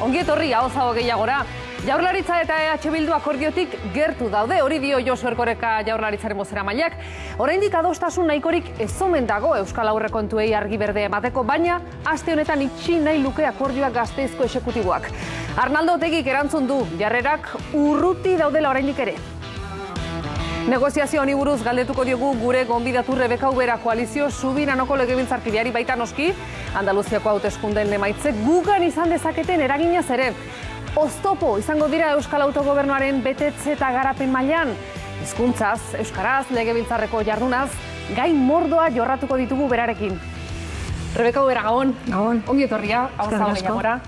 Ongi etorri Ahoz-Aho gehiagora. Jaurlaritza eta EH Bildu akordiotik gertu daude, hori dio Josu Erkoreka Jaurlaritzaren bozeramaileak. Oraindik adostasun nahikorik ez omen dago Euskal Aurrekontuei argi berde emateko, baina aste honetan itxi nahi luke akordioak Gasteizko exekutiboak. Arnaldo Otegik erantzun du, jarrerak urruti daudela oraindik ere. Negoziazio honi buruz galdetuko diogu gure gonbidatu Rebeka Ubera koalizio subiranoko legebiltzarkideari, baita noski Andaluziako hauteskundeen emaitzek gugan izan dezaketen eraginaz ere. Oztopo izango dira Euskal Autogobernuaren betetze eta garapen mailan. Hizkuntzaz, euskaraz, legebiltzarreko jardunaz, gai mordoa jorratuko ditugu berarekin. Rebeka Ubera, gabon. Gabon. Ongi etorria, Ahoz-Aho gehiagora.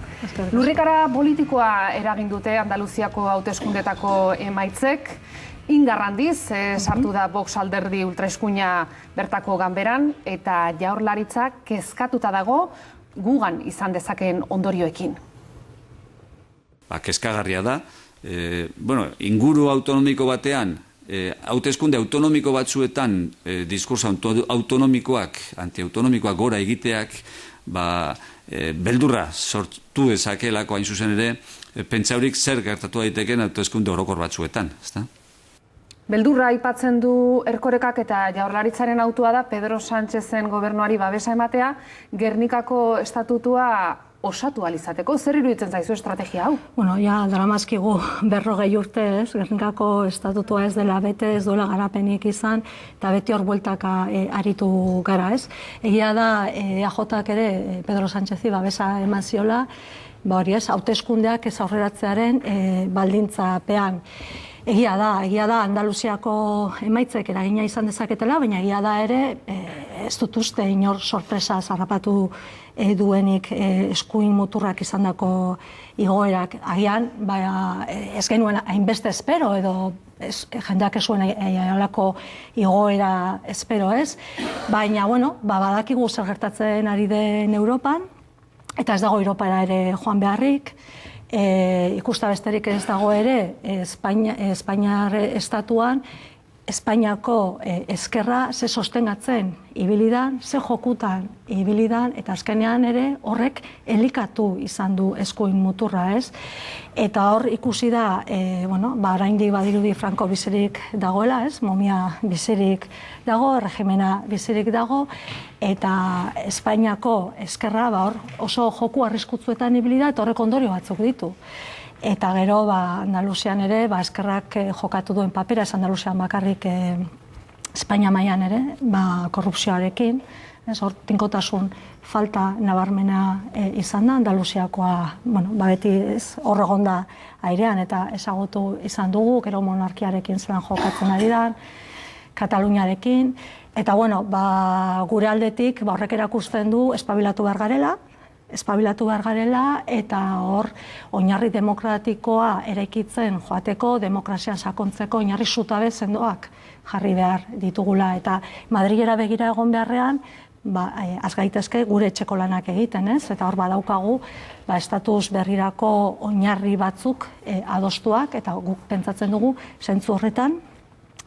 Lurrikara politikoa eragin dute Andaluziako hauteskundetako emaitzek. Indar handiz, sartu da Vox alderdi ultraeskuina bertako ganberan, eta Jaurlaritzak kezkatuta dago gugan izan dezakeen ondorioekin. Kezkagarria da. Inguru autonomiko batean, hauteskunde autonomiko batzuetan diskurso autonomikoak, antiautonomikoak gora egiteak, beldurra sortu ezakelako hain zuzen ere, pentsaurik zer gertatu daiteken hauteskunde orokor batzuetan, ezta? Beldurra aipatzen du Erkorekak, eta Jaurlaritzaren autua da Pedro Sánchezen gobernuari babesa ematea, Gernikako estatutua osatu alizateko. Zer iruditzen zaizu estrategia hau? Ja, daramazkigu 40 urte ez, Gernikako estatutua ez dela bete, ez duela garapenik izan, eta beti hor bueltaka aritu gara ez. Egia da, EAJak ere Pedro Sánchezi babesa eman ziola, hauteskundeak ez aurreratzearen baldintzapean. Egia da Andaluziako emaitzek eragina izan dezaketela, baina egia da ere ez dut uste inor sorpresa zarrapatu duenik eskuin muturrak izandako igoerak. Agian, ez genuen hainbeste espero, edo jendeak ez zuen halako igoera espero ez, baina, badakigu zer gertatzen ari den Europan, eta ez dago Europara ere joan beharrik. Ikusta besterik ez dago ere Espainiar estatuan Espainiako ezkerra ze sostengatzen ibilidan, ze jokutan ibilidan, eta azkenean ere horrek elikatu izan du eskuin muturra ez. Eta hor ikusi da, oraindik badirudi Franco bizirik dagoela ez, momia bizirik dago, regimena bizirik dago, eta Espainiako ezkerra oso joku arriskutsuetan ibili da, eta horrek ondorio batzuk ditu. Eta gero, Andaluzian ere, eskerrak jokatu duen papera, ez Andaluzian bakarrik Espainia mailan ere, korrupzioarekin, hor tinkotasun falta nabarmena izan da, Andaluziakoa, beti hor egon da airean, eta ezagutu izan dugu, gero monarkiarekin zelan jokatzen ari da, Kataluniarekin, eta gure aldetik horrek erakusten du espabilatu behar garela, eta hor oinarri demokratikoa eraikitzen joateko, demokrazian sakontzeko oinarri zutabe sendoak jarri behar ditugula. Eta Madrilera begira egon beharrean, az gaitezke gure etxeko lanak egiten, ez? Eta hor badaukagu estatus berrirako oinarri batzuk adostuak, eta guk pentsatzen dugu zentzu horretan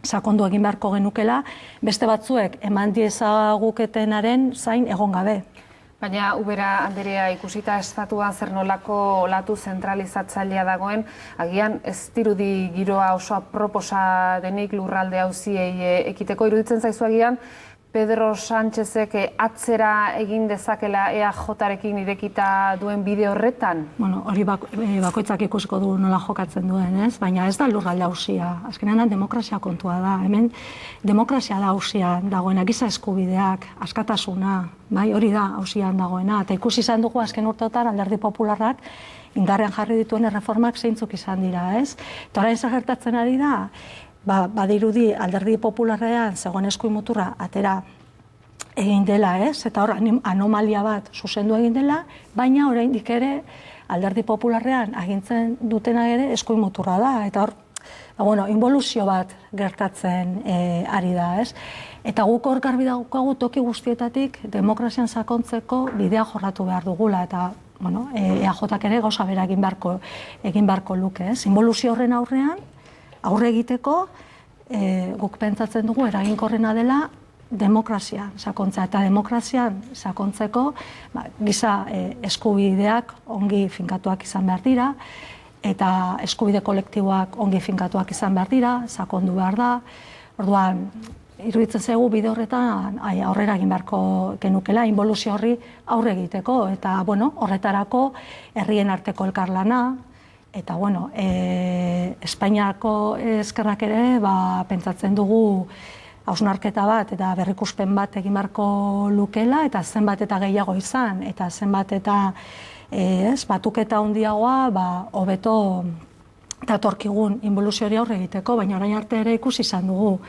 sakondu egin beharko genukela, beste batzuek eman diezaguketenaren zain egon gabe. Baina, Ubera Anderea, ikusita estatuan zer nolako olatu zentralizatzailea dagoen, agian ez dirudi giroa oso aproposa denik lurralde auziei ekiteko, iruditzen zaizu agian Pedro Sánchezek atzera egin dezakela EAJarekin irekita duen bide horretan? Hori bakoitzak ikusiko du nola jokatzen duen, ez? Baina ez da lurralde auzia. Azkenean demokrazia kontua da. Hemen demokrazia da auzian dagoena, giza eskubideak, askatasuna, hori da auzian dagoena. Eta ikusi izan dugu azken urteotan Alderdi Popularrak indarrean jarri dituen erreformak zeintzuk izan dira, ez? Eta orain zer gertatzen ari da, badirudi Alderdi Popularrean zegoen eskuin muturra atera egin dela, ez? Eta hor anomalia bat zuzendu egin dela, baina oraindik ere Alderdi Popularrean agintzen dutena ere eskuin muturra da. Eta hor, involuzio bat gertatzen ari da, ez? Eta guk hor garbi daukagu toki guztietatik demokrazian sakontzeko bidea jorratu behar dugula, eta EAJak ere gauza bera egin beharko luke, ez? Involuzio horren aurrean, aurre egiteko, guk pentsatzen dugu eraginkorrena dela demokrazian sakontzea, eta demokrazian sakontzeko giza eskubideak ongi finkatuak izan behar dira, eta eskubide kolektiboak ongi finkatuak izan behar dira, sakondu behar da. Orduan, iruditzen zaigu bide horretan aurrera egin beharko genukela, inboluzio horri aurre egiteko, eta horretarako herrien arteko elkarlana, eta Espainiako ezkerrak ere pentsatzen dugu hausnarketa bat eta berrikuspen bat egin beharko lukela, eta zenbat eta gehiago izan, eta zenbat eta batuketa handiagoa hobeto datorkigun inboluzio hori aurre egiteko, baina orain arte ere ikusi izan dugu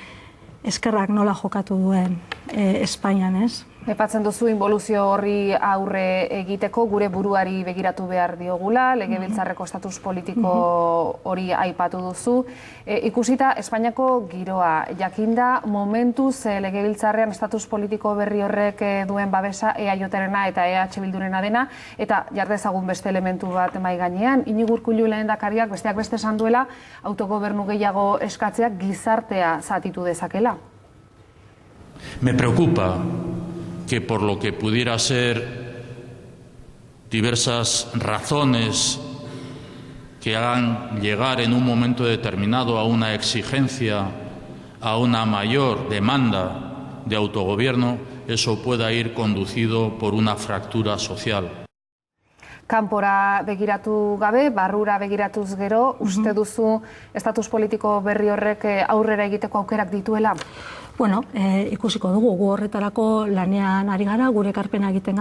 ezkerrak nola jokatu duen Espainian, ez? Aipatzen duzu inboluzio horri aurre egiteko gure buruari begiratu behar diogula, legebiltzarreko estatus politiko hori aipatu duzu. Ikusita Espainiako giroa, jakinda momentuz legebiltzarrean estatus politiko berri horrek duen babesa EAJ-rena eta EH Bildurena dena, eta jardezagun beste elementu bat mahai gainean. Iñigo Urkullu lehendakariak besteak beste esan duela autogobernu gehiago eskatzeak gizartea zatitu dezakela. Me preocupa que por lo que pudiera ser diversas razones que hagan llegar en un momento determinado a una exigencia, a una mayor demanda de autogobierno, eso pueda ir conducido por una fractura social. Kanpora begiratu gabe, barrura begiratuz gero, uste duzu estatus politiko berri horrek aurrera egiteko aukerak dituela? Ikusiko dugu, gu horretarako lanean ari gara, gure ekarpena egiten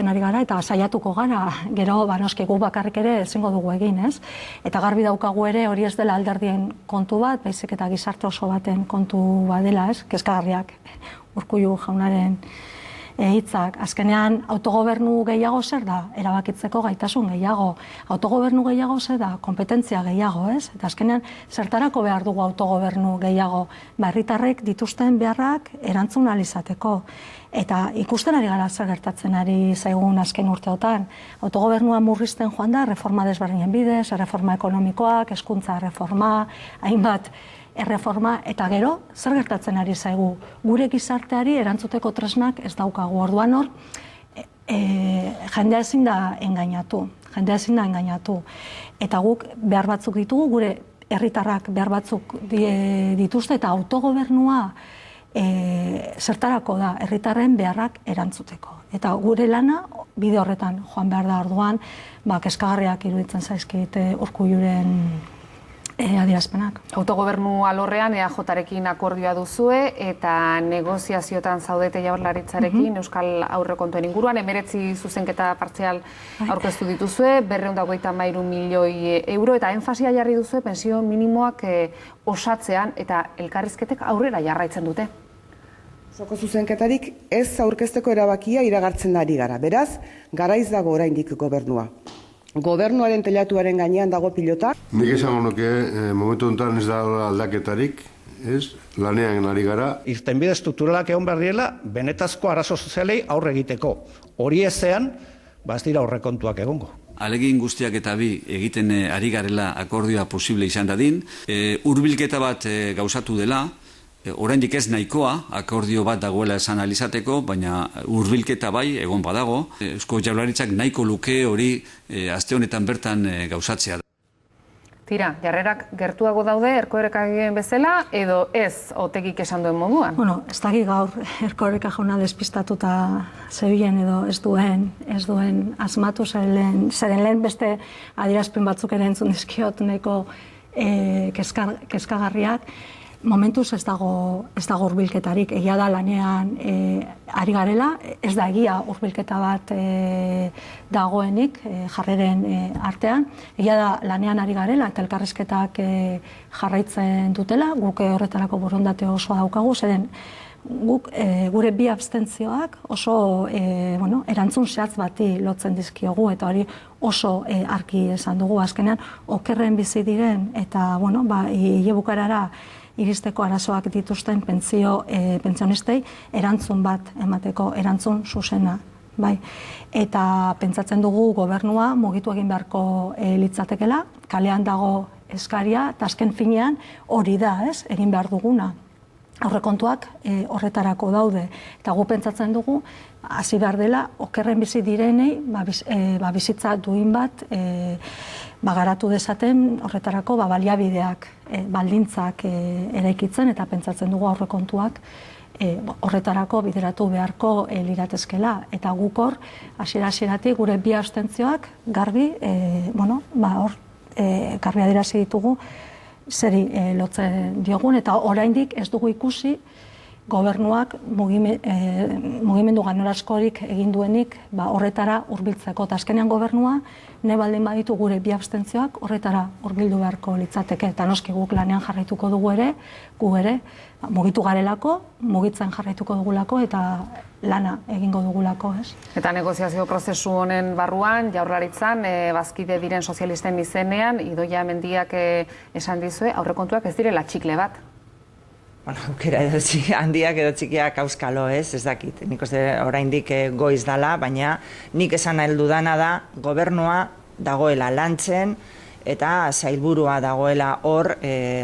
ari gara, eta saiatuko gara, gero noski gu bakarrik ere ezingo dugu egin, ez? Eta garbi daukagu ere hori ez dela alderdien kontu bat, baizik eta gizarte oso baten kontu badela, ez? Kezkagarriak Urkullu jaunaren hitzak. Azkenean, autogobernu gehiago zer da? Erabakitzeko gaitasun gehiago. Autogobernu gehiago zer da? Kompetentzia gehiago, ez? Eta azkenean, zertarako behar dugu autogobernu gehiago? Herritarrek dituzten beharrak erantzun ahal izateko. Eta ikusten ari gara zer gertatzen ari zaigun azken urteotan. Autogobernua murrizten joan da, reforma desberdinen bidez, erreforma ekonomikoak, hezkuntza reforma, hainbat erreforma, eta gero, zer gertatzen ari zaigu? Gure gizarteari erantzuteko tresnak ez daukagu. Orduan hor, jendea ezin da engainatu. Eta guk behar batzuk ditugu, gure herritarrak behar batzuk dituzte, eta autogobernua zertarako da, herritarren beharrak erantzuteko. Eta gure lana, bide horretan joan behar da. Orduan, kezkagarriak iruditzen zaizkit Urkulluren adierazpenak. Autogobernu alorrean EAJ-rekin akordioa duzue eta negoziaziotan zaudete Jaurlaritzarekin Euskal Aurrekontuen inguruan, 19 zuzenketa partzial aurkeztu dituzue, 253 milioi euro, eta enfasia jarri duzue pentsio minimoak osatzean eta elkarrizketek aurrera jarraitzen dute. Osoko zuzenketarik ez aurkezteko erabakia iragartzen ari gara. Beraz, garaiz dago oraindik gobernua. Gobernuaren telatuaren gainean dago pilota. Nik esango nuke, momentu honetan ez da aldaketarik, lanean ari gara. Irtenbide strukturalak egon behar direla, benetazko arazo sozialei aurre egiteko. Hori ezean, ez dira aurrekontuak egongo. Ahalegin guztiak eta bi egiten ari garela akordioa posible izan dadin. Hurbilketa bat gauzatu dela, oraindik ez nahikoa, akordio bat dagoela esan alizateko, baina hurbilketa bai egon badago. Eusko Jaurlaritzak nahiko luke hori aste honetan bertan gauzatzea. Tira, jarrerak gertuago daude Erkorekagen bezala, edo ez Otegik esan duen moduan? Ez dakit gaur Erkoreka jauna despistatuta zebilen edo ez duen asmatu, zeren lehen beste adierazpen batzuk ere entzun dizkiot nahiko kezkagarriak. Momentuz ez dago hurbilketarik, egia da lanean ari garela, ez da egia hurbilketa bat dagoenik jarreren artean, egia da lanean ari garela eta elkarrizketak jarraitzen dutela, guk horretarako borondate osoa daukagu, zeren guk gure bi abstentzioak oso erantzun zehatz bati lotzen dizkiogu, eta hori oso argi esan dugu azkenean, okerren bizi diren eta hilebukarara iristeko arazoak dituzten pentsionistei erantzun bat emateko, erantzun zuzena. Eta pentsatzen dugu gobernua mugitu egin beharko litzatekela, kalean dago eskaria, eta azken finean hori da, egin behar duguna. aurrekontuak horretarako daude. Eta gu pentsatzen dugu, hasi behar dela, okerren bizi direnei, bizitza duin bat, garatu dezaten horretarako baliabideak, baldintzak eraikitzen, eta pentsatzen dugu aurrekontuak horretarako bideratu beharko liratezkela. Eta guk hor, hasiera-hasieratik gure bi abstentzioak garbi, garbi adierazi ditugu, zeri lotzen diogun, eta oraindik ez dugu ikusi gobernuak mugimendu ganorazkorik egin duenik horretara hurbiltzeko. Eta azkenean gobernua, ne baldin baditu gure bi abstentzioak horretara hurbildu beharko litzateke. Eta noski guk lanean jarraituko dugu ere, gu ere, mugitu garelako, mugitzen jarraituko dugulako eta lana egingo dugulako, ez? Eta negoziazio prozesu honen barruan, Jaurlaritzan, bazkide diren sozialisten izenean, Idoia Mendiak esan dizue, aurrekontuak ez direla txikle bat. Aukera edo handiak edo txikiak auskalo, ez dakit. Nik uste oraindik goiz dala, baina nik esan heldu dana da gobernua dagoela lantzen eta sailburua dagoela hor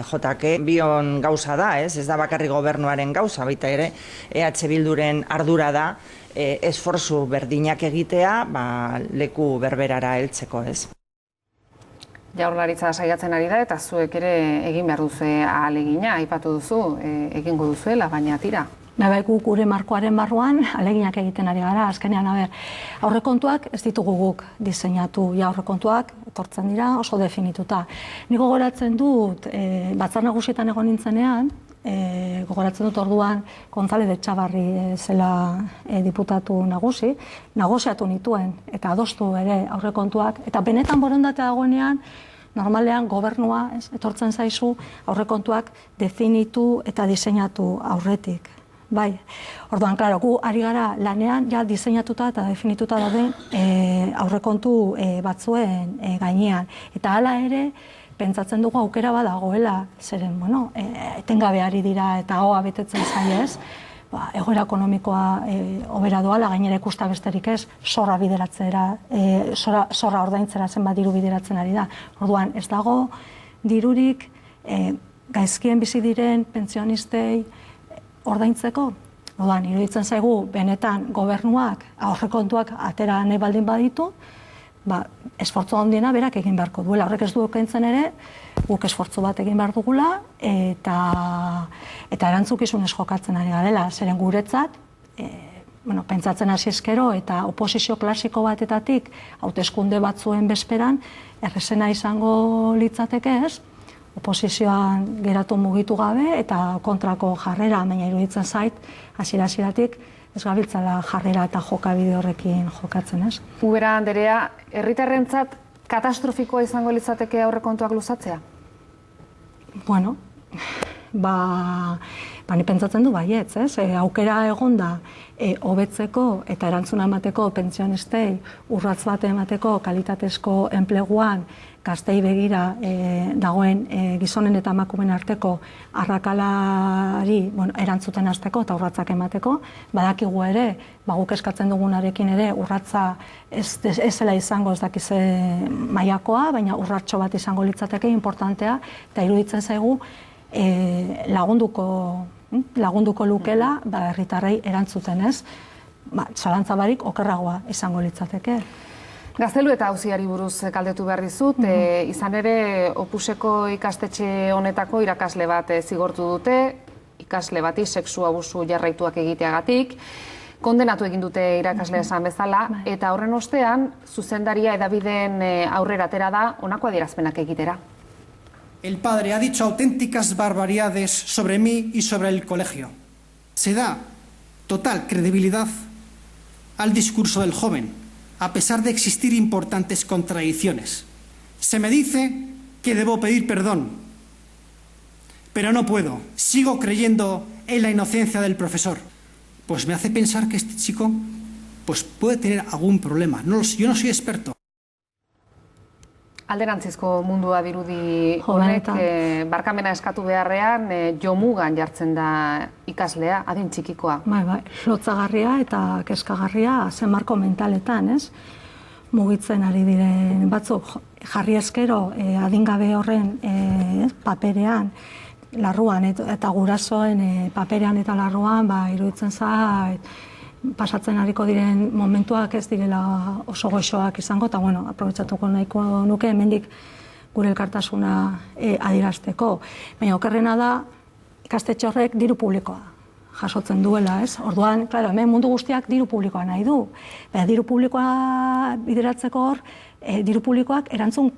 jotake bion gauza da, ez da bakarrik gobernuaren gauza, baita ere EH Bilduren ardura da esforzu berdinak egitea leku berberara heltzeko, ez. Jaurlaritza saiatzen ari da eta zuek ere egin behar duzu ahalegina, aipatu duzu, egingo duzuela, baina tira. Guk gure markoaren barruan ahaleginak egiten ari gara, azkenean, aurrekontuak ez ditugu guk diseinatu, aurrekontuak etortzen dira oso definituta. Nik gogoratzen dut, Batzar Nagusietan egon nintzenean, gogoratzen dut orduan González Etxabarri zela diputatu nagusi, negoziatu nituen eta adostu ere aurrekontuak, eta benetan borondatea dagoenean, normalean gobernua etortzen zaizu aurrekontuak definitu eta diseinatu aurretik. Bai, orduan, klaro, gu ari gara lanean ja diseinatuta eta definituta dauden aurrekontu batzuen gainean. Eta hala ere, pentsatzen dugu aukera badagoela, zeren, etengabe ari dira eta hoa betetzen zaiez, egoera ekonomikoa hobera doala, gainera ikusta besterik ez, zorra bideratzera, zorra ordaintzera zenbat diru bideratzen ari da. Orduan, ez dago dirurik gaizkien bizi diren pentsionistei ordaintzeko. Orduan, iruditzen zaigu benetan gobernuak aurrekontuak atera nahi baldin baditu, esfortzu handiena berak egin beharko duela. Horrek ez du kentzen ere, guk esfortzu bat egin behar dugula eta erantzukizunez jokatzen ari garela. Zeren guretzat, pentsatzen hasi ezkero eta oposizio klasiko batetatik hauteskunde batzuen bezperan errezena izango litzateke, ez? Oposizioan geratu mugitu gabe eta kontrako jarrera, baina iruditzen zait, hasiera-hasieratik ez gabiltzala jarrera eta jokabide horrekin jokatzen, ez? Ubera Anderea, herritarrentzat katastrofikoa izango litzateke aurrekontuak luzatzea? Bueno, ni pentsatzen du baietz, ez? Aukera egonda hobetzeko eta erantzuna emateko pentsionistei urratz bat emateko kalitatezko enpleguan gaztei begira dagoen gizonen eta emakumeen arteko arrakalari erantzuten hasteko eta urratzak emateko. Badakigu ere, guk eskatzen dugunarekin ere urratza ez zela izango ez dakize mailakoa, baina urratxo bat izango litzateke importantea, eta iruditzen zaigu lagunduko lukela herritarrei erantzuten, ez? Zalantza barik okerragoa izango litzateke. Gaztelu eta auziari buruz galdetu behar dizut, izan ere Opuseko ikastetxe honetako irakasle bat zigortu dute, ikasle bati sexu abusu jarraituak egiteagatik, kondenatu egin dute irakasle esan bezala, eta horren ostean, zuzendaria hedabideen aurrera atera da honako adierazpenak egitera. El padre ha dicho auténticas barbaridades sobre mí y sobre el colegio. Se da total credibilidad al discurso del joven, a pesar de existir importantes contradicciones. Se me dice que debo pedir perdón, pero no puedo. Sigo creyendo en la inocencia del profesor. Pues me hace pensar que este chico puede tener algún problema. Yo no soy experto. Alderantzizko mundua dirudi honek, barkamena eskatu beharrean, jomugan jartzen da ikaslea, adin txikikoa. Lotzagarria eta kezkagarria zen marko mentaletan, ez? Mugitzen ari diren batzuk jarri eskero adingabe horren paperean larruan eta gurasoen paperean eta larruan iruditzen zait pasatzen hariko diren momentuak ez direla oso goxoak izango, eta aprobetxatuko nahiko nuke hemendik gure elkartasuna adierazteko. Baina okerrena da ikastetxe horrek diru publikoa jasotzen duela, ez? Orduan, claro, hemen mundu guztiak diru publikoa nahi du. Baina diru publikoa bideratzeko hor, diru publikoak erantzun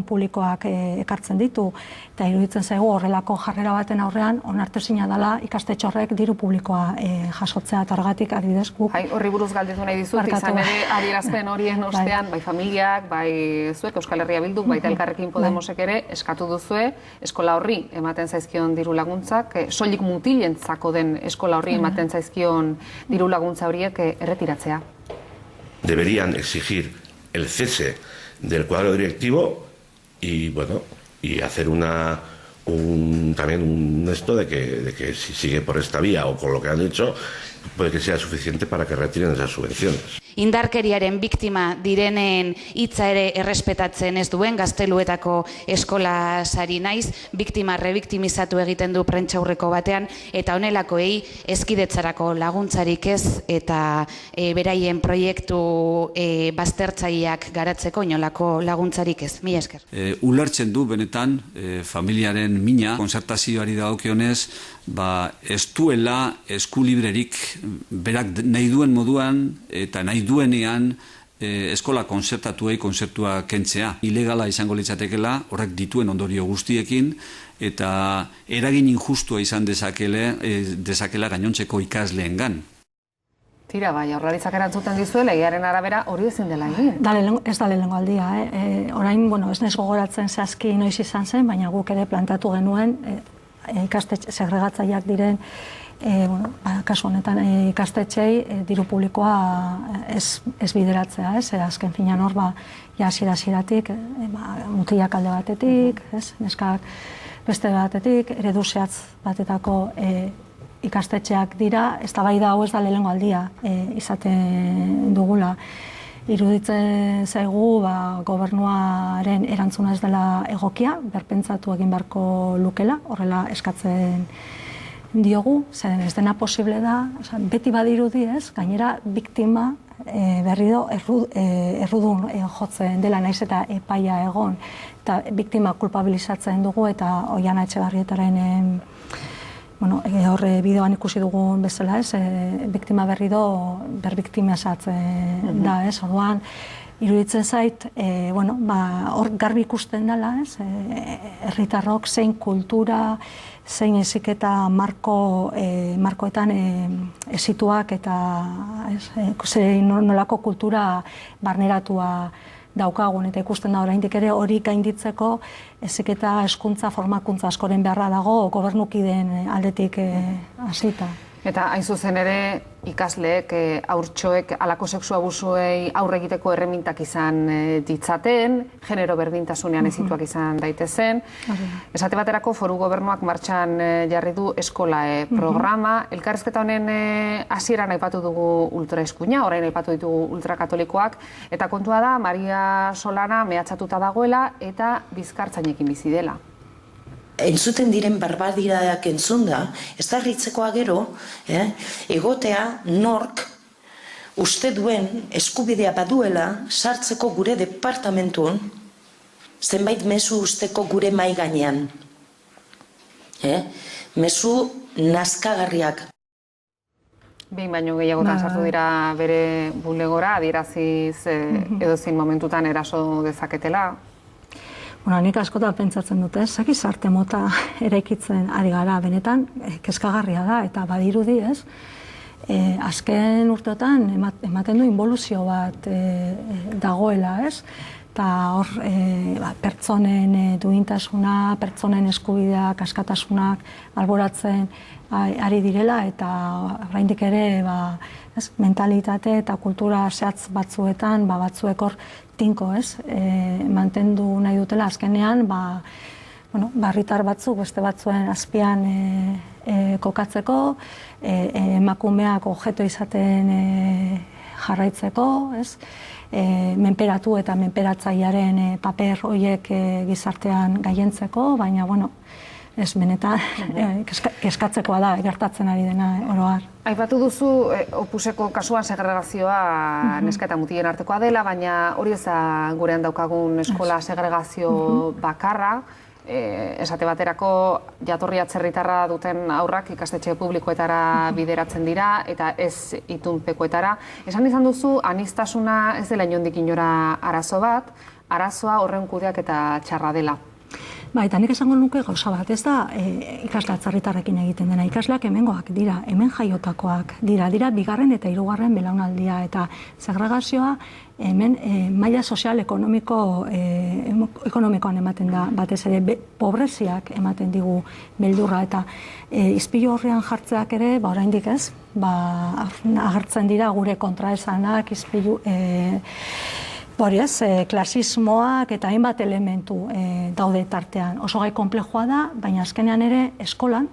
publikoak ekartzen ditu. Eta iruditzen zaigu horrelako jarrera baten aurrean onartezina dela ikastetxe horrek diru publikoa jasotzea, eta horregatik adibidez guk. Horri buruz galdetu nahi dizut, izan ere adierazpen horien ostean, bai familiak, bai zuek Euskal Herria Bilduk, baita Elkarrekin Podemosek ere eskatu duzue eskola horri ematen zaizkion diru laguntzak, soilik mutilentzako den eskola horri ematen zaizkion diru laguntza horiek erretiratzea. Deberían exigir el cese del cuadro directivo y hacer también un esto de que si sigue por esta vía o con lo que han hecho, puede que sea suficiente para que retiren esas subvenciones. Indarkeriaren biktima direnen hitza ere errespetatzen ez duen Gazteluetako eskola sari naiz, biktima rebiktimizatu egiten du prentsaurreko batean, eta honelakoei ezkidetzarako laguntzarik ez, eta beraien proiektu baztertzaileak garatzeko inolako laguntzarik ez. Mila esker. Ulertzen du benetan familiaren mina, kontzertazioari dagokionez, ez duela eskulibrerik berak nahi duen moduan eta nahi duenean eskola kontzertua kentzea. Ilegala izango litzatekela, horrek dituen ondorio guztiekin, eta eragin injustua izan dezakela gainontzeko ikasleengan. Tira, bai, Jaurlaritzak erantzuten dizue, legearen arabera hori ezin dela egin. Ez da lehenengo aldia. Orain, ez naiz gogoratzen zehazki noiz izan zen, baina guk ere plantatu genuen ikastetxe segregatzaileak diren, kasu honetan ikastetxei diru publikoa ez bideratzea, azken finean hor, hasiera-hasieratik, mutilak alde batetik, neskak beste batetik, eredu zehatz batetako ikastetxeak dira, eztabaida hau ez da lehenengo aldia izaten dugula. Iruditzen zaigu gobernuaren erantzuna ez dela egokia, berpentsatu egin beharko lukela, horrela eskatzen diogu, zeren ez dena posible da, beti badirudi ez, gainera biktima berriro errudun jotzen dela, naiz eta epaia egon, eta biktima kulpabilizatzen dugu, eta Oihana Etxebarrietaren horre bideoan ikusi dugun bezala, biktima berbiktimazatzen da, orduan, iruditzen zait, hor garbi ikusten dela, herritarrok zein kultura, zein heziketa markoetan hezituak eta zein nolako kultura barneratua daukagun, eta ikusten da oraindik ere hori gainditzeko heziketa, hezkuntza, formakuntza askoren beharra dago gobernukideen aldetik hasita. Eta hain zuzen ere ikasleek, haurtxoek halako sexu abusuei aurre egiteko erremintak izan ditzaten, genero berdintasunean ezituak izan daitezen. Esate baterako Foru Gobernuak martxan jarri du eskola programa. Elkarrizketa honen hasieran aipatu dugu ultraeskuina, orain aipatu ditugu ultrakatolikoak, eta kontua da Maria Solana mehatxatuta dagoela eta bizkartzainekin bizi dela. Entzuten diren barbadiak entzunda, ez da harritzekoa gero, egotea nork uste duen eskubidea baduela sartzeko gure departamentuan zenbait mezu usteko gure mai gainean. Mezu nazkagarriak. Behin baino gehiagotan sartu dira bere bulegora, adieraziz edozein momentutan eraso dezaketela. Nik askotan pentsatzen dute, gizarte mota eraikitzen ari gara, benetan kezkagarria da, eta badirudi ez, azken urteotan ematen du inboluzio bat dagoela, ez? Eta hor, pertsonen duintasuna, pertsonen eskubideak, askatasunak alboratzen ari direla, eta oraindik ere mentalitate eta kultura zehatz batzuetan, batzuek hor tinko, ez? Mantendu nahi dutela azkenean, herritar batzuk beste batzuen azpian kokatzeko, emakumeak objeto izaten jarraitzeko, ez? menperatu eta menperatzailearen paper horiek gizartean gailentzeko, baina, bueno, ez benetan kezkatzekoa da, gertatzen ari dena oroar. Aipatu duzu, Opuseko kasuan segregazioa neska eta mutilen artekoa dela, baina hori ez da gurean daukagun eskola segregazio bakarra. Esate baterako jatorri atzerritarra duten aurrak ikastetxe publikoetara bideratzen dira eta ez itunpekoetara. Esan izan duzu, aniztasuna ez dela inondik inora arazo bat, arazoa horren kudeaketa txarra dela. Ba, eta nik esango nuke gauza bat, ez da ikasle atzerritarrekin egiten dena. Ikasleak hemengoak dira, hemen jaiotakoak dira bigarren eta hirugarren belaunaldia, eta segregazioa hemen maila sozial ekonomikoan ematen da, batez ere pobreziak ematen digu beldurra, eta ispilu horrean jartzeak ere, oraindik ez, agertzen dira gure kontraesanak, ispilu klasismoak eta hainbat elementu daude tartean. Oso gai konplexua da, baina azkenean ere eskolan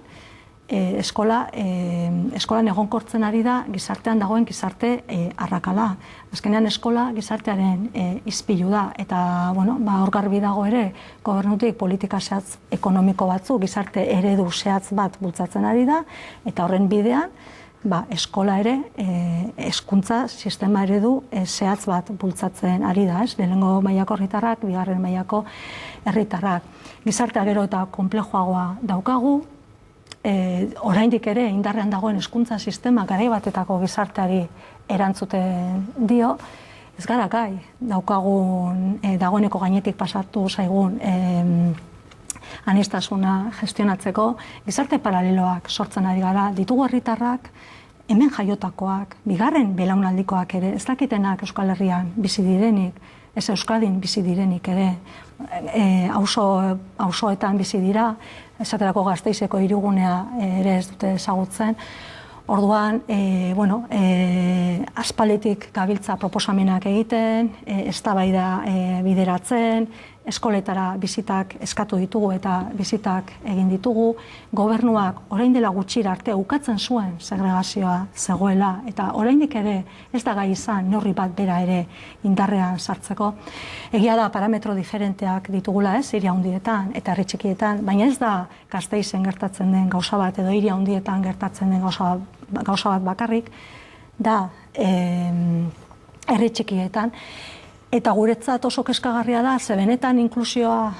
egonkortzen ari da gizartean dagoen gizarte arrakala. Azkenean eskola gizartearen ispilu da, eta hor garbi dago ere gobernutik politika zehatz ekonomiko batzu gizarte eredu zehatz bat bultzatzen ari da, eta horren bidean eskola ere hezkuntza sistema eredu zehatz bat bultzatzen ari da, lehenengo mailako herritarrak, bigarren mailako herritarrak. Gizartea gero eta konplexuagoa daukagu, oraindik ere indarrean dagoen hezkuntza sistema garai batetako gizarteari erantzuten dio, ez gara gai daukagun dagoeneko gainetik pasatu zaigun aniztasuna gestionatzeko, gizarte paraleloak sortzen ari gara, ditugu herritarrak, hemen jaiotakoak, bigarren belaunaldikoak ere, ez dakitenak Euskal Herrian bizi direnik, ez Euskadin bizi direnik ere, auzoetan bizi dira, esaterako Gasteizeko hirigunea ere ez dute ezagutzen. Orduan, aspalditik gabiltza proposamenak egiten, eztabaida bideratzen, eskoletara bizitak eskatu ditugu eta bizitak egin ditugu. Gobernuak orain dela gutxira arte ukatzen zuen segregazioa zegoela, eta oraindik ere ez da gai izan neurri bat bera ere indarrean sartzeko. Egia da parametro diferenteak ditugula, hiri handietan eta herri txikietan, baina ez da Gasteizen gertatzen den gauza bat edo hiri handietan gertatzen den gauza bat bakarrik, da herri txikietan. Eta guretzat oso kezkagarria da, ze benetan inklusioa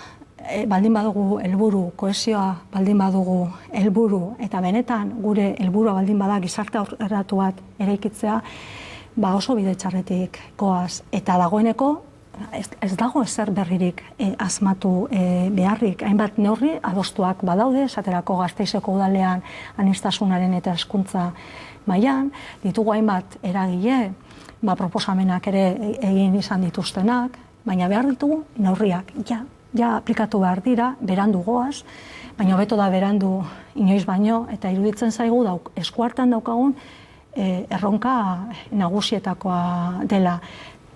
baldin badugu helburu, kohesioa baldin badugu helburu, eta benetan gure helburua baldin bada gizarte aurreratu bat eraikitzea, oso bide txarretik goaz. Eta dagoeneko ez dago ezer berririk asmatu beharrik. Hainbat neurri adostuak badaude, esaterako Gasteizeko udalean aniztasunaren eta hezkuntza mailan, ditugu hainbat eragile, proposamenak ere egin izan dituztenak, baina behar ditugu neurriak. Ja aplikatu behar dira, berandu goaz, baina hobeto da berandu inoiz baino, eta iruditzen zaigu eskuartean daukagun erronka nagusietakoa dela.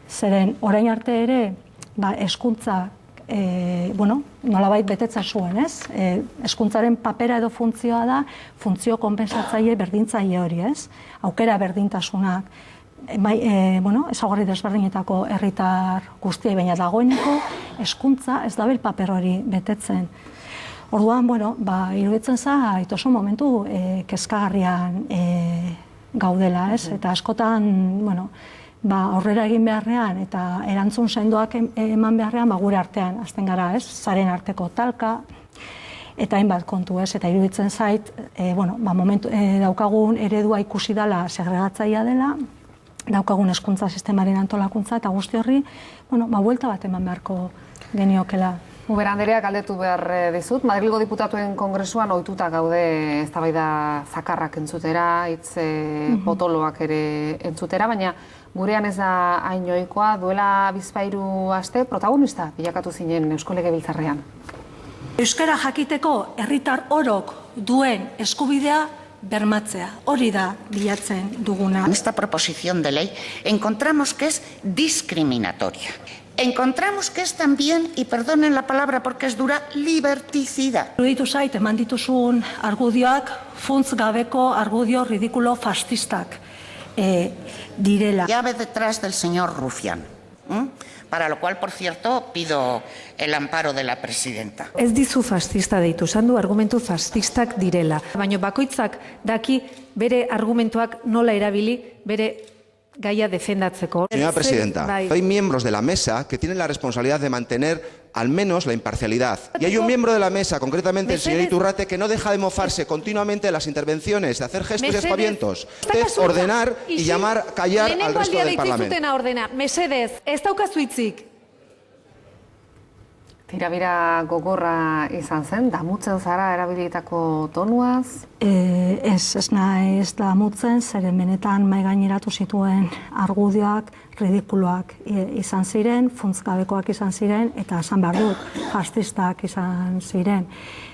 Zeren orain arte ere hezkuntza nolabait betetzen zuen, ez? Hezkuntzaren papera edo funtzioa da funtzio konpensatzaile berdintzaile hori, ez? Aukera berdintasunak, ezaugarri desberdinetako herritar guztiei, baina dagoeneko hezkuntza ez dabil paper hori betetzen. Orduan, iruditzen zait oso momentu kezkagarrian gaudela, ez? Eta askotan, aurrera egin beharrean eta erantzun sendoak eman beharrean gure artean hasten gara, ez? Zaren arteko talka eta hainbat kontu, ez? Eta iruditzen zait, momentu daukagun eredua ikusi dela segregatzailea dela, daukagun hezkuntza sistemaren antolakuntza eta guzti horri, buelta bat eman beharko geniokela. Ubera Anderea, galdetu behar dizut. Madrilgo Diputatuen Kongresuan ohituta gaude eztabaida zakarrak entzutera, hitz potoloak ere entzutera, baina gurean ez da hain ohikoa, duela bizpahiru aste protagonista bilakatu zinen Eusko Legebiltzarrean. Euskara jakiteko herritar orok duen eskubidea bermatzea, hori da bilatzen duguna. En esta proposición de ley encontramos que es discriminatoria. Encontramos que es también, y perdonen la palabra porque es dura, liberticida. Iruditu zait, eman dituzun argudioak, funtz gabeko argudio ridikulo fascistak direla. Llave detrás del señor Rufián. Para lo cual, por cierto, pido el amparo de la presidenta. Ez dizu fascista deitu, esan du argumentu fascistak direla. Baina bakoitzak daki bere argumentuak nola erabili, bere gaia defendatzeko. Señora presidenta, hay miembros de la mesa que tienen la responsabilidad de mantener al menos la imparcialidad. Y hay un miembro de la mesa, concretamente el señor Iturrate, que no deja de mofarse continuamente de las intervenciones, de hacer gestos y aspavientos, de ordenar y llamar callar al resto del Parlamento. Mesedez, ez daukazu hitzik. Tirabira gogorra izan zen, damutzen zara erabilitako tonuaz? Ez naiz damutzen, zeren benetan mahai gaineratu zituen argudioak, ridikuloak izan ziren, funtzgabekoak izan ziren, eta esan behar dut, fascistak izan ziren.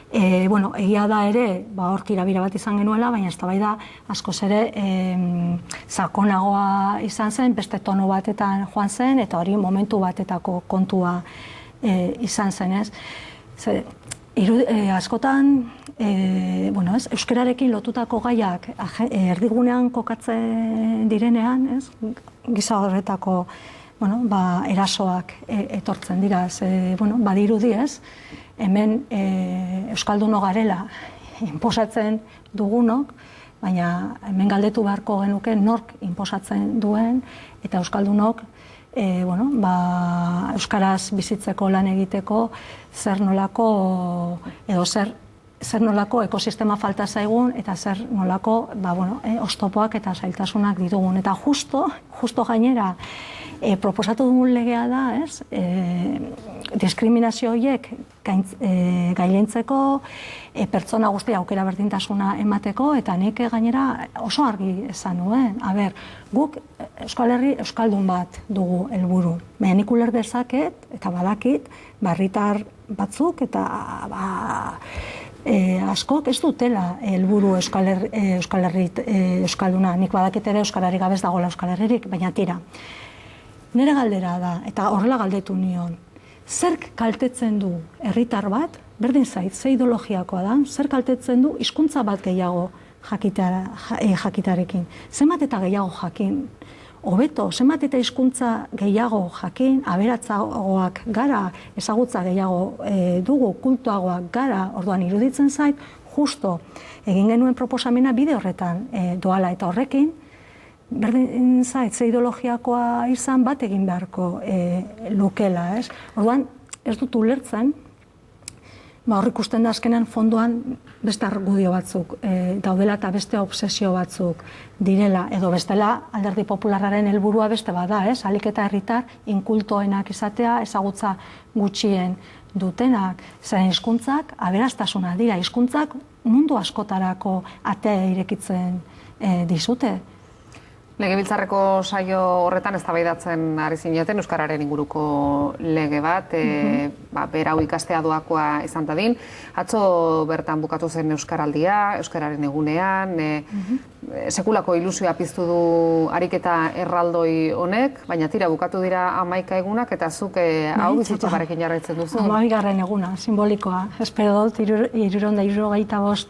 Egia da ere, hor tirabira bat izan genuela, baina eztabaida askoz ere sakonagoa izan zen, beste tono batetan joan zen, eta hori momentu batetako kontua izan zen, ez? Askotan, euskararekin lotutako gaiak erdigunean kokatzen direnean, ez? Giza horretako erasoak etortzen dira, badirudi, ez? Hemen euskalduno garela inposatzen dugunok, baina hemen galdetu beharko genuke nork inposatzen duen, eta euskaldunok euskaraz bizitzeko lan egiteko zer nolako ekosistema falta zaigun eta zer nolako oztopoak eta zailtasunak ditugun. Eta justo gainera proposatu dugun legea da, ez? Diskriminazio horiek gailentzeko, pertsona guzti aukera berdintasuna emateko, eta nik gainera oso argi esan nuen. Guk Euskal Herri euskaldun bat dugu helburu. Baina nik uler dezaket, eta badakit, herritar batzuk, eta askok ez dutela helburu Euskal Herri euskalduna. Nik badakit ere euskarari gabez dagoela Euskal Herririk, baina tira. Nire galdera da, eta horrela galdetu nion, zerk kaltetzen du herritar bat, berdin zait, ze ideologiakoa da, zer kaltetzen du hizkuntza bat gehiago jakitarekin. Zenbat eta gehiago jakin, hobeto, zenbat eta hizkuntza gehiago jakin, aberatzagoak gara, ezagutza gehiago dugu, kultuagoak gara, orduan iruditzen zait, justo egin genuen proposamena bide horretan doala, eta horrekin, berdin zait, ze ideologiakoa izan bat egin beharko lukela, ez? Orduan, ez dut ulertzen, hor ikusten da azkenan fondoan beste argudio batzuk daudela eta beste obsesio batzuk direla, edo bestela Alderdi Popularraren helburua beste bada, ez? Ahalik eta herritar inkultoenak izatea, ezagutza gutxien dutenak, zeren hizkuntzak aberastasuna dira, hizkuntzak mundu askotarako atea irekitzen dizute. Legebiltzarreko saio horretan eztabaidatzen ari zineten euskararen inguruko lege bat, berau ikastea doakoa izan dadin. Atzo bertan bukatu zen euskaraldia, euskararen egunean, sekulako ilusioa piztu du ariketa erraldoi honek, baina tira bukatu dira 11 egunak eta zuk hau bizitxaparekin jarraitzen duzu. 12. eguna, simbolikoa. Espero dut 375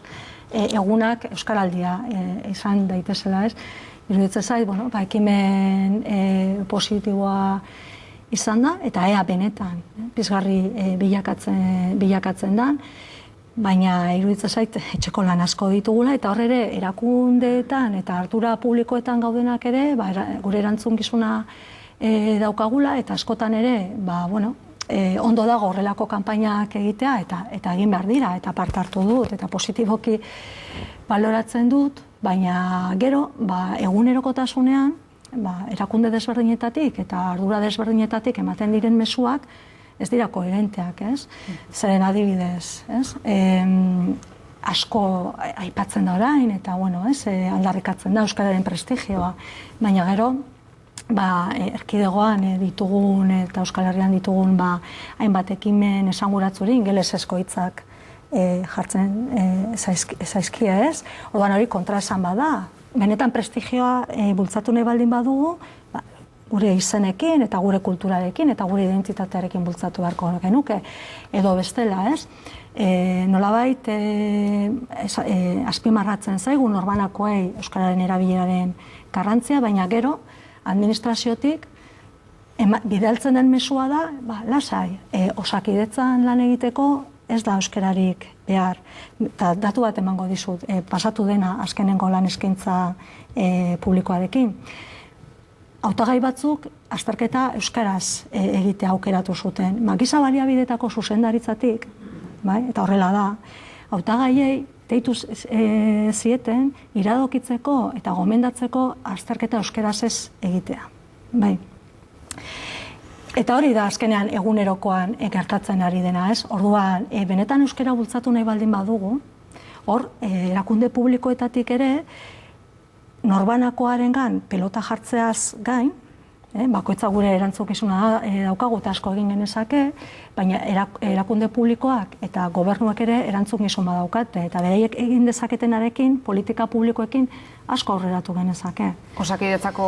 egunak euskaraldia izan daitezela, ez? Iruditzen zait, ekimen positiboa izan da, eta ea benetan, pizgarri bilakatzen da, baina iruditzen zait etxeko lan asko ditugula, eta hor ere erakundeetan eta ardura publikoetan gaudenak ere, gure erantzukizuna daukagula, eta askotan ere, ondo dago horrelako kanpainak egitea, eta egin behar dira, eta parte hartu dut, eta positiboki baloratzen dut, baina gero, egunerokotasunean, erakunde desberdinetatik eta ardura desberdinetatik ematen diren mezuak ez dira koherenteak, ez? Zeren adibidez, ez? Asko aipatzen da orain, eta, aldarrikatzen da euskararen prestigioa, baina gero, erkidegoan ditugun eta Euskal Herrian ditugun hainbat ekimen esanguratzuri ingelesezko hitzak jartzen zaizkia, ez? Orduan hori kontraesan bada. Benetan prestigioa bultzatu nahi baldin badugu, gure izenekin eta gure kulturarekin eta gure identitatearekin bultzatu beharko genuke. Edo bestela, ez? Nolabait azpimarratzen zaigu norbanakoei euskararen erabileraren garrantzia, baina gero administraziotik bidaltzen den mesua da, lasai, Osakidetzan lan egiteko ez da euskararik behar. Eta datu bat emango dizut, pasatu dena azkenengo lan eskaintza publikoarekin. Hautagai batzuk azterketa euskaraz egitea aukeratu zuten. Giza baliabidetako zuzendaritzatik, eta horrela da, hautagaiei deitu zieten iradokitzeko eta gomendatzeko azterketa euskaraz ez egitea. Eta hori da azkenean egunerokoan gertatzen ari dena, ez? Orduan, benetan euskara bultzatu nahi baldin badugu, hor, erakunde publikoetatik ere, norbanakoarengan pelota jartzeaz gain, bakoitza gure erantzukizuna daukagu eta asko egin genezake, baina erakunde publikoak eta gobernuak ere erantzukizun badaukate, eta beraiek egin dezaketenarekin, politika publikoekin asko aurreratu genezake. Osakidetzako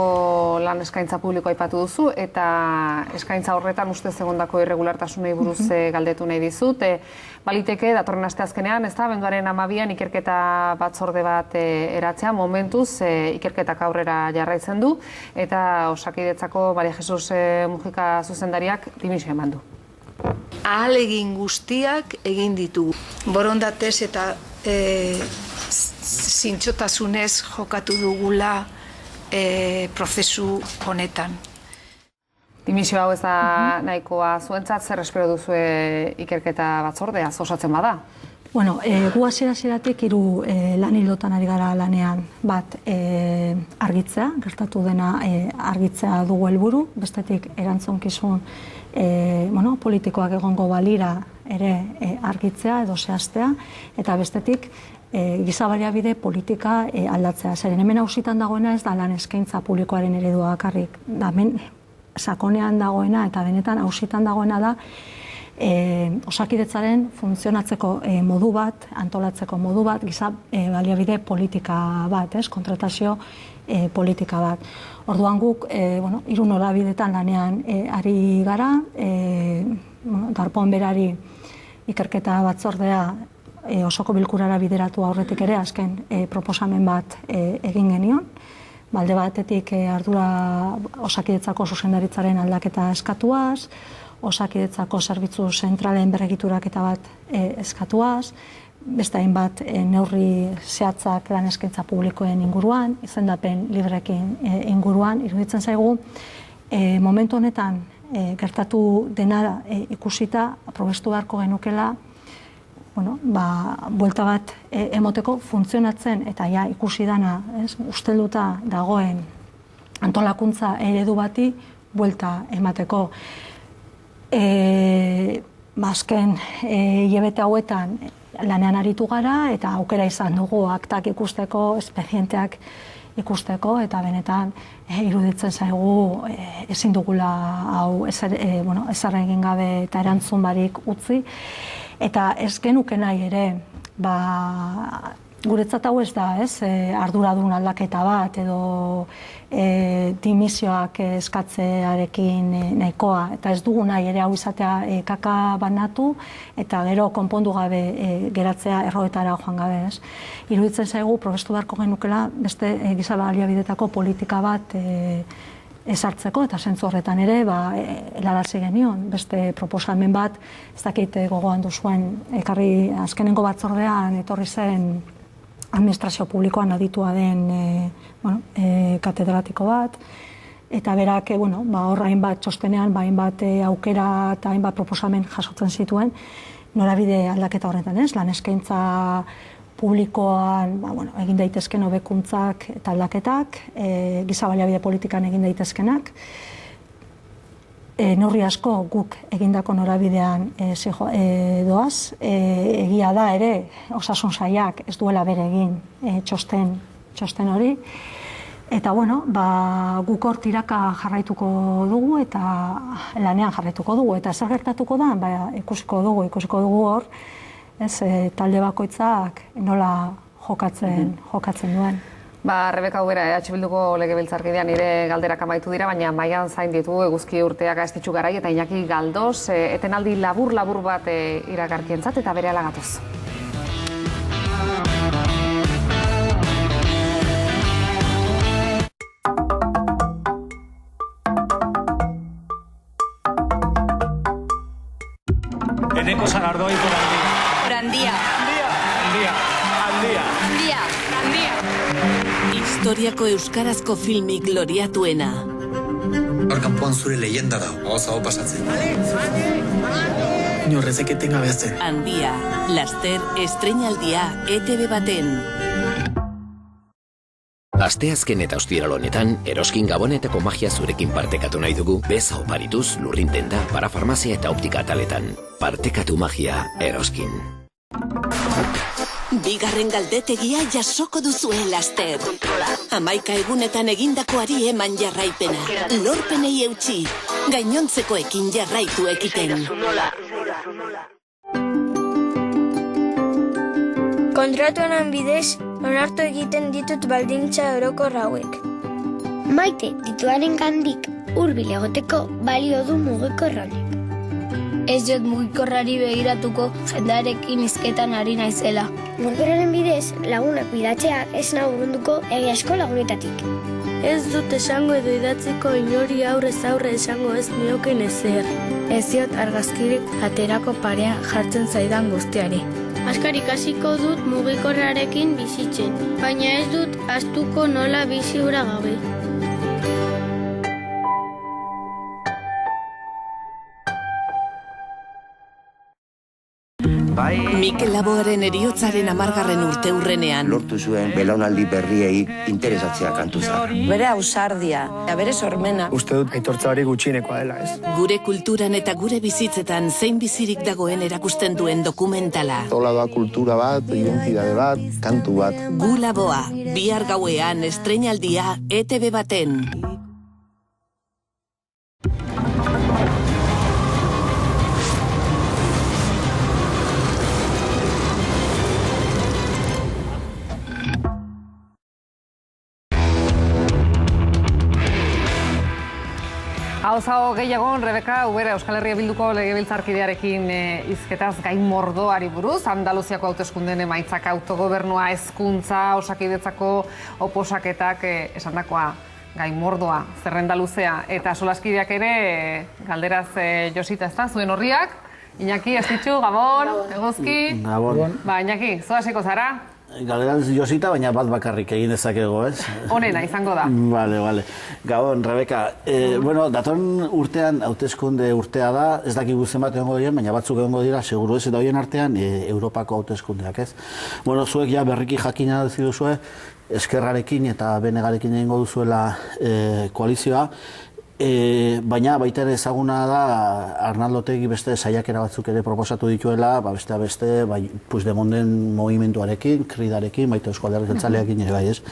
lan eskaintza publikoa aipatu duzu, eta eskaintza horretan ustez egondako irregulartasunei buruz galdetu nahi dizut. Baliteke, datorren asteazkenean, ez da, abenduaren 12an ikerketa batzorde bat eratzea, momentuz ikerketak aurrera jarraitzen du, eta Osakidetzako Maria Jesus Mujika zuzendariak dimisio eman du. Ahalegin guztiak egin ditugu. Borondatez eta zintzotasunez jokatu dugula prozesu honetan. Dimisio hau ez da nahikoa zuentzat, zer espero duzu ikerketa batzordea, osatzen bada? Bueno, gu hasieratik 3 lan ildotan ari gara lanean. Bat, argitzea, gertatu dena argitzea dugu helburu, bestetik erantzunkizun politikoak egongo balira ere argitzea edo zehaztea, eta bestetik giza baliabide politika aldatzea. Zeren hemen auzitan dagoena ez da lan eskaintza publikoaren eredua bakarrik. Hemen sakonean dagoena eta benetan auzitan dagoena da Osakidetzaren funtzionatzeko modu bat, antolatzeko modu bat, giza baliabide politika bat, kontratazio politika bat. Orduan guk, 3 norabidetan lanean ari gara, Darpón berari ikerketa batzordea osoko bilkurara bideratu aurretik ere azken proposamen bat egin genion. Alde batetik ardura Osakidetzako zuzendaritzaren aldaketa eskatuaz, Osakidetzako zerbitzu zentralen berregituraketa bat eskatuaz, beste hainbat neurri zehatzak lan eskaintza publikoen inguruan, izendapen librekin inguruan, iruditzen zaigu, momentu honetan gertatu dena ikusita, probestu beharko genukela, buelta bat emoteko funtzionatzen eta ja ikusi dana, ustelduta dagoen antolakuntza eredu bati buelta emateko. Azken hilabete hauetan lanean aritu gara eta aukera izan dugu aktak ikusteko, espedienteak ikusteko, eta benetan iruditzen zaigu ezin dugula hau ezer egin gabe eta erantzun barik utzi. Eta ez genuke nahi ere, guretzat hau ez da, arduradun aldaketa bat edo dimisioak eskatzearekin nahikoa. Eta ez dugu nahi ere hau izatea kaka banatu eta gero konpondu gabe geratzea erroetara joan gabe. Iruditzen zaigu, probestu beharko genukela beste giza baliabidetako politika bat ezartzeko, eta zentzu horretan ere helarazi genion beste proposamen bat, ez dakit gogoan duzuen, ekarri azkenengo batzordean etorri zen administrazio publikoan aditua den katedratiko bat, eta berak hor hainbat txostenean, hainbat aukera eta hainbat proposamen jasotzen zituen norabide aldaketa horretan, lan eskaintza publikoan egin daitezken hobekuntzak eta aldaketak, giza baliabide politikan egin daitezkenak, neurri asko guk egindako norabidean doaz, egia da ere osasun sailak ez duela bere egin txosten hori, eta guk hor tiraka jarraituko dugu eta lanean jarraituko dugu, eta zer gertatuko da, ikusiko dugu hor, talde bakoitzak nola jokatzen duen. Rebeka Ubera, Bilduko legebiltzarkidean nire galderak amaitu dira, baina mailan zain ditu eguzki urteak Gaztetxu Garai eta Iñaki Galdos, etenaldi labur bat iragarkientzat eta berehala gatoz. historiako euskarazko filmik gloriatuena. Hor kanpoan zure leyenda da, gauza hau pasatzen. Inorrezek etengabe azten. Handia, laster estreinaldia ETV baten. Asteazken eta ostiral honetan, Eroskin Gabonetako magia zurekin partekatu nahi dugu, beza oparituz, lurrintenda, parafarmazia eta optika ataletan. Partekatu magia, Eroskin. Bigarren galdetegia jasoko duzue laster. 11 egunetan egindakoari eman jarraipena. Lorpenei eutxi, gainontzekoekin jarraitu ekiten. Kontratuan bidez, onartu egiten ditut baldintza orokor hauek. Maite dituaren gandik hurbil egoteko balio du mugikor honek. Ez dut mugikorrari begiratuko jendarekin hizketan ari naizela. Mugikorraren bidez, lagunak bidatzeak ez nahi urrunduko egiazko lagunetatik. Ez dut esango edo idatziko inori aurrez aurre esango ez nioken ezer. Ez diot argazkirik aterako parean jartzen zaidan guztiari. Askar ikasiko dut mugikorrarekin bizitzen, baina ez dut ahaztuko nola bizi hura gabe. Mikel Laboaren eriotzaren 10. urteurrenean. Lortu zuen belaunaldi berriei interesatzea kantuza. Bere ausardia, bere sormena. Uste dut aitortza hori gutxienekoa dela, ez? Gure kulturan eta gure bizitzetan zein bizirik dagoen erakusten duen dokumentala. Tola da kultura bat, identitate bat, kantu bat. Gu Laboa, bihar gauean estreinaldia ETV baten. Hau gehiagon, Rebeka, Ubera, Euskal Herria Bilduko legebiltzarkidearekin hizketaz gain mordoari buruz, Andaluziako hauteskundeen emaitzak, autogobernua, hezkuntza, Osakidetzako oposaketak, esandakoa gain mordoa, zerrenda luzea, eta solaskideak ere, galderaz josita ez da, zuen horriak, Iñaki, Estitxu, Gabon, Eguzki. Gabon. Ba, Iñaki, zoaziko zara? Galderaz josita, baina bat bakarrik egin dezakego, ez? Honena, izango da. Vale. Gabon, Rebeka. Bueno, datorren urtean, hauteskunde urtea da, ez dakigu zenbat egongo diren, baina batzuk egongo dira, seguru ez, eta horien artean, Europako hauteskundeak, ez? Bueno, zuek ja berriki jakina duzue, Eskerrarekin eta Benegarekin egingo duzuela koalizioa, baina baita ere ezaguna da Arnaldo Otegi beste saiakera batzuk ere proposatu dituela, beste Puigdemonten movimentuarekin, Kridarekin, baita Eusko Alderdi Jeltzalearekin ere bai, ez?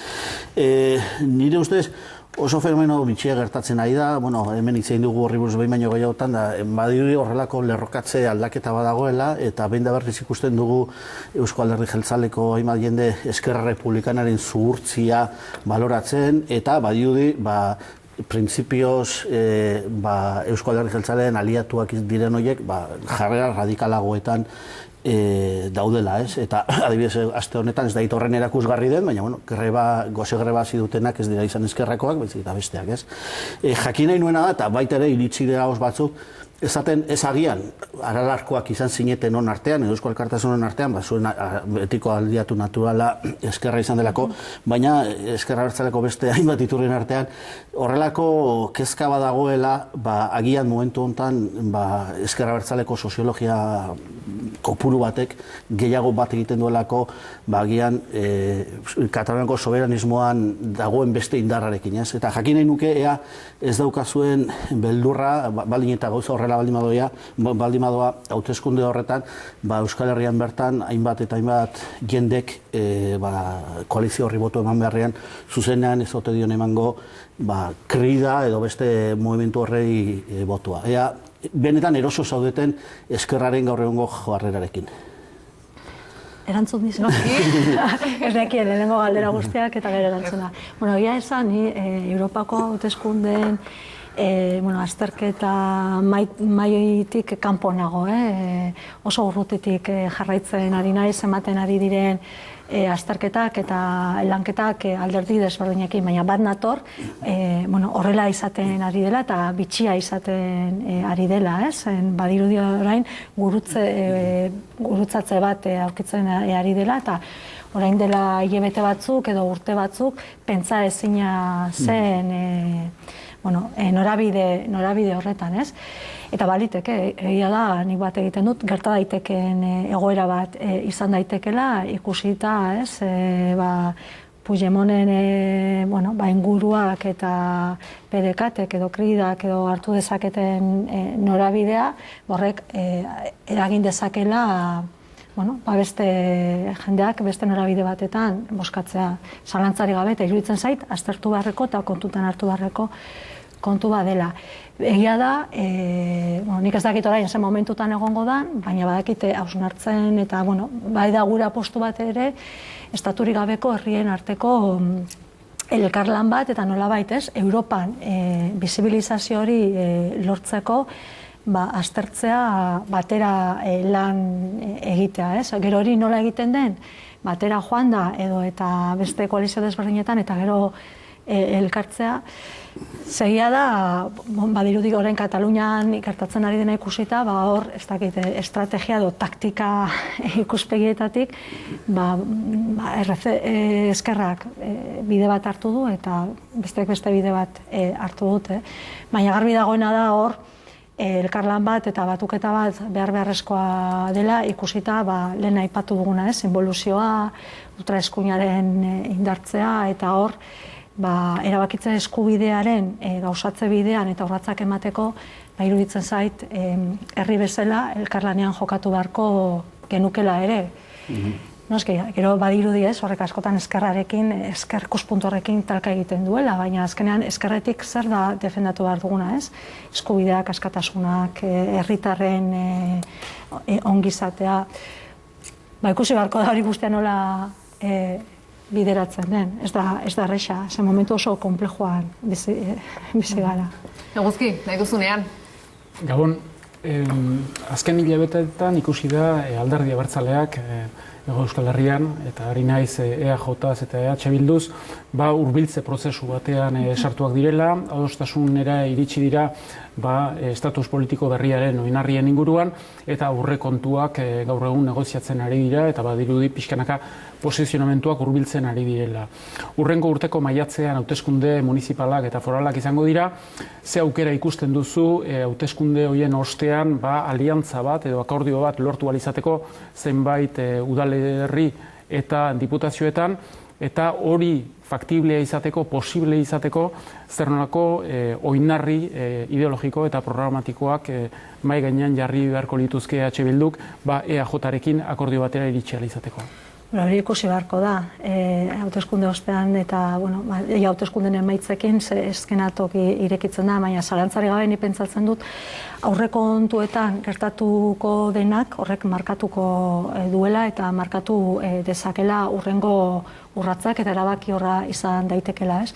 Nire ustez oso fenomeno bitxia gertatzen ari da, bueno, hemen hitz egin dugu horri buruz behin baino gehiagotan, da badirudi horrelako lerrokatze aldaketa badagoela, eta behin da berriz ikusten dugu Eusko Alderdi Jeltzaleko hainbat jende Eskerra Republikanaren zuhurtzia baloratzen, eta badirudi, printzipioz Eusko Alderdi Jeltzaleen aliatuak diren horiek jarrera radikalagoetan daudela, ez? Eta adibidez, aste honetan ez da horren erakusgarri den, baina, bueno, goze greba hasi dutenak ez dira izan Eskerrakoak, baizik eta besteak, ez? Jakin nahi nuena da, eta baita ere iritsi dira batzuk, esaten ez agian, aralarkoak izan zineten hon artean, Eusko Alkartasunen artean, zuen betiko aldiatu naturala Eskerra izan delako, baina Eskerra Abertzaleko beste hainbat iturrien artean, horrelako kezka badagoela, agian momentu honetan Eskerra Abertzaleko soziologia kopuru batek gehiago bat egiten duelako, agian Kataluniako soberanismoan dagoen beste indarrarekin, ez? Eta jakin nahi nuke, ea ez daukazuen beldurra, baldin eta gauza horrela baldin badoa hauteskunde horretan, Euskal Herrian bertan, hainbat eta hainbat jendek koalizio horri boto eman beharrean, zuzenean ez ote dion emango Krida edo beste movimentu horrei botua. Ea, benetan eroso zaudeten Eskerraren gaur egungo jarrerarekin. Erantzun dizu. Ez nekien, lehenengo galdera guztiak eta gero erantzuna. Bueno, egia esan, Europako hauteskundeen azterketa maitik kanpo nago, oso urrutitik jarraitzen ari naiz, ematen ari diren azterketak eta lanketak alderdi desberdinekin, baina bat nator horrela izaten ari dela eta bitxia izaten ari dela, badirudi orain gurutzatze bat aurkitzen ari dela eta orain dela hilabete batzuk edo urte batzuk, pentsa ezina zen norabide horretan, ez? Eta baliteke, egia da, nik bat egiten dut, gerta daiteken egoera bat izan daitekela, ikusita, ez, Puigdemonten inguruak eta PDECatek edo kridak edo hartu dezaketen norabidea, horrek eragin dezakela beste jendeak beste norabide batetan bozkatzea zalantzari gabe, eta iruditzen zait, aztertu beharreko eta kontutan hartu beharreko kontu bat dela. Egia da, nik ez dakit orain zen momentutan egongo da, baina badakite hausnartzen eta bai da gure apostu bat ere, estaturik gabeko herrien arteko elkarlan bat, eta nolabait ez, Europan bizibilizazio hori lortzeko aztertzea batera lan egitea, ez? Gero hori nola egiten den, batera joan da, edo eta beste koalizio desberdinetan, eta gero elkartzea. Segia da, badirudi orain Katalunian ikertatzen ari dena ikusita, hor, ez dakit, estrategia edo taktika ikuspegietatik, Ezkerrak bide bat hartu du, eta beste bide bat hartu dute. Baina garbi dagoena da hor, elkarlan bat eta batuketa bat beharrezkoa dela, ikusita lehen aipatu duguna, involuzioa, ultraeskuinaren indartzea, eta hor, erabakitze eskubidearen gauzatze bidean eta urratsak emateko, iruditzen zait, herri bezala elkarlanean jokatu beharko genukela ere. Gero badirudi ez, horrek askotan ezkerrarekin, ezker ikuspuntu horrekin talka egiten duela, baina azkenean ezkerretik zer da defendatu behar duguna, ez? Eskubideak, askatasunak, herritarren ongizatea. Ikusi beharko da hori guztia nola bideratzen den, ez da erresa, zen momentu oso konplejoan bizi gara. Eguzki, nahi duzunean. Gabon, azken hilabeteetan ikusi da alderdi abertzaleak Hego Euskal Herrian, eta ari naiz EAJaz eta EH Bilduz, hurbiltze prozesu batean sartuak direla, adostasunera iritsi dira estatus politiko berriaren oinarrien inguruan, eta aurrekontuak gaur egun negoziatzen ari dira, eta badirudi pixkanaka posizionamentuak hurbiltzen ari direla. Hurrengo urteko maiatzean hauteskunde municipalak eta foralak izango dira, ze aukera ikusten duzu hauteskunde horien ostean aliantza bat edo akordio bat lortu alizateko zenbait udalerri eta diputazioetan, eta hori faktiblea izateko, posible izateko, zer nolako oinarri ideologiko eta programatikoak mai gainean jarri beharko lituzke EH Bilduk, EAJarekin akordio batera iritsi izateko. Hori ikusi beharko da, hauteskunde ostean eta hauteskunden emaitzekin eskenatoki irekitzen da, baina zalantzari gabe ni pentsatzen dut aurrekontuetan gertatuko denak horrek markatuko duela eta markatu dezakela hurrengo urratsak eta erabaki horra izan daitekela, ez?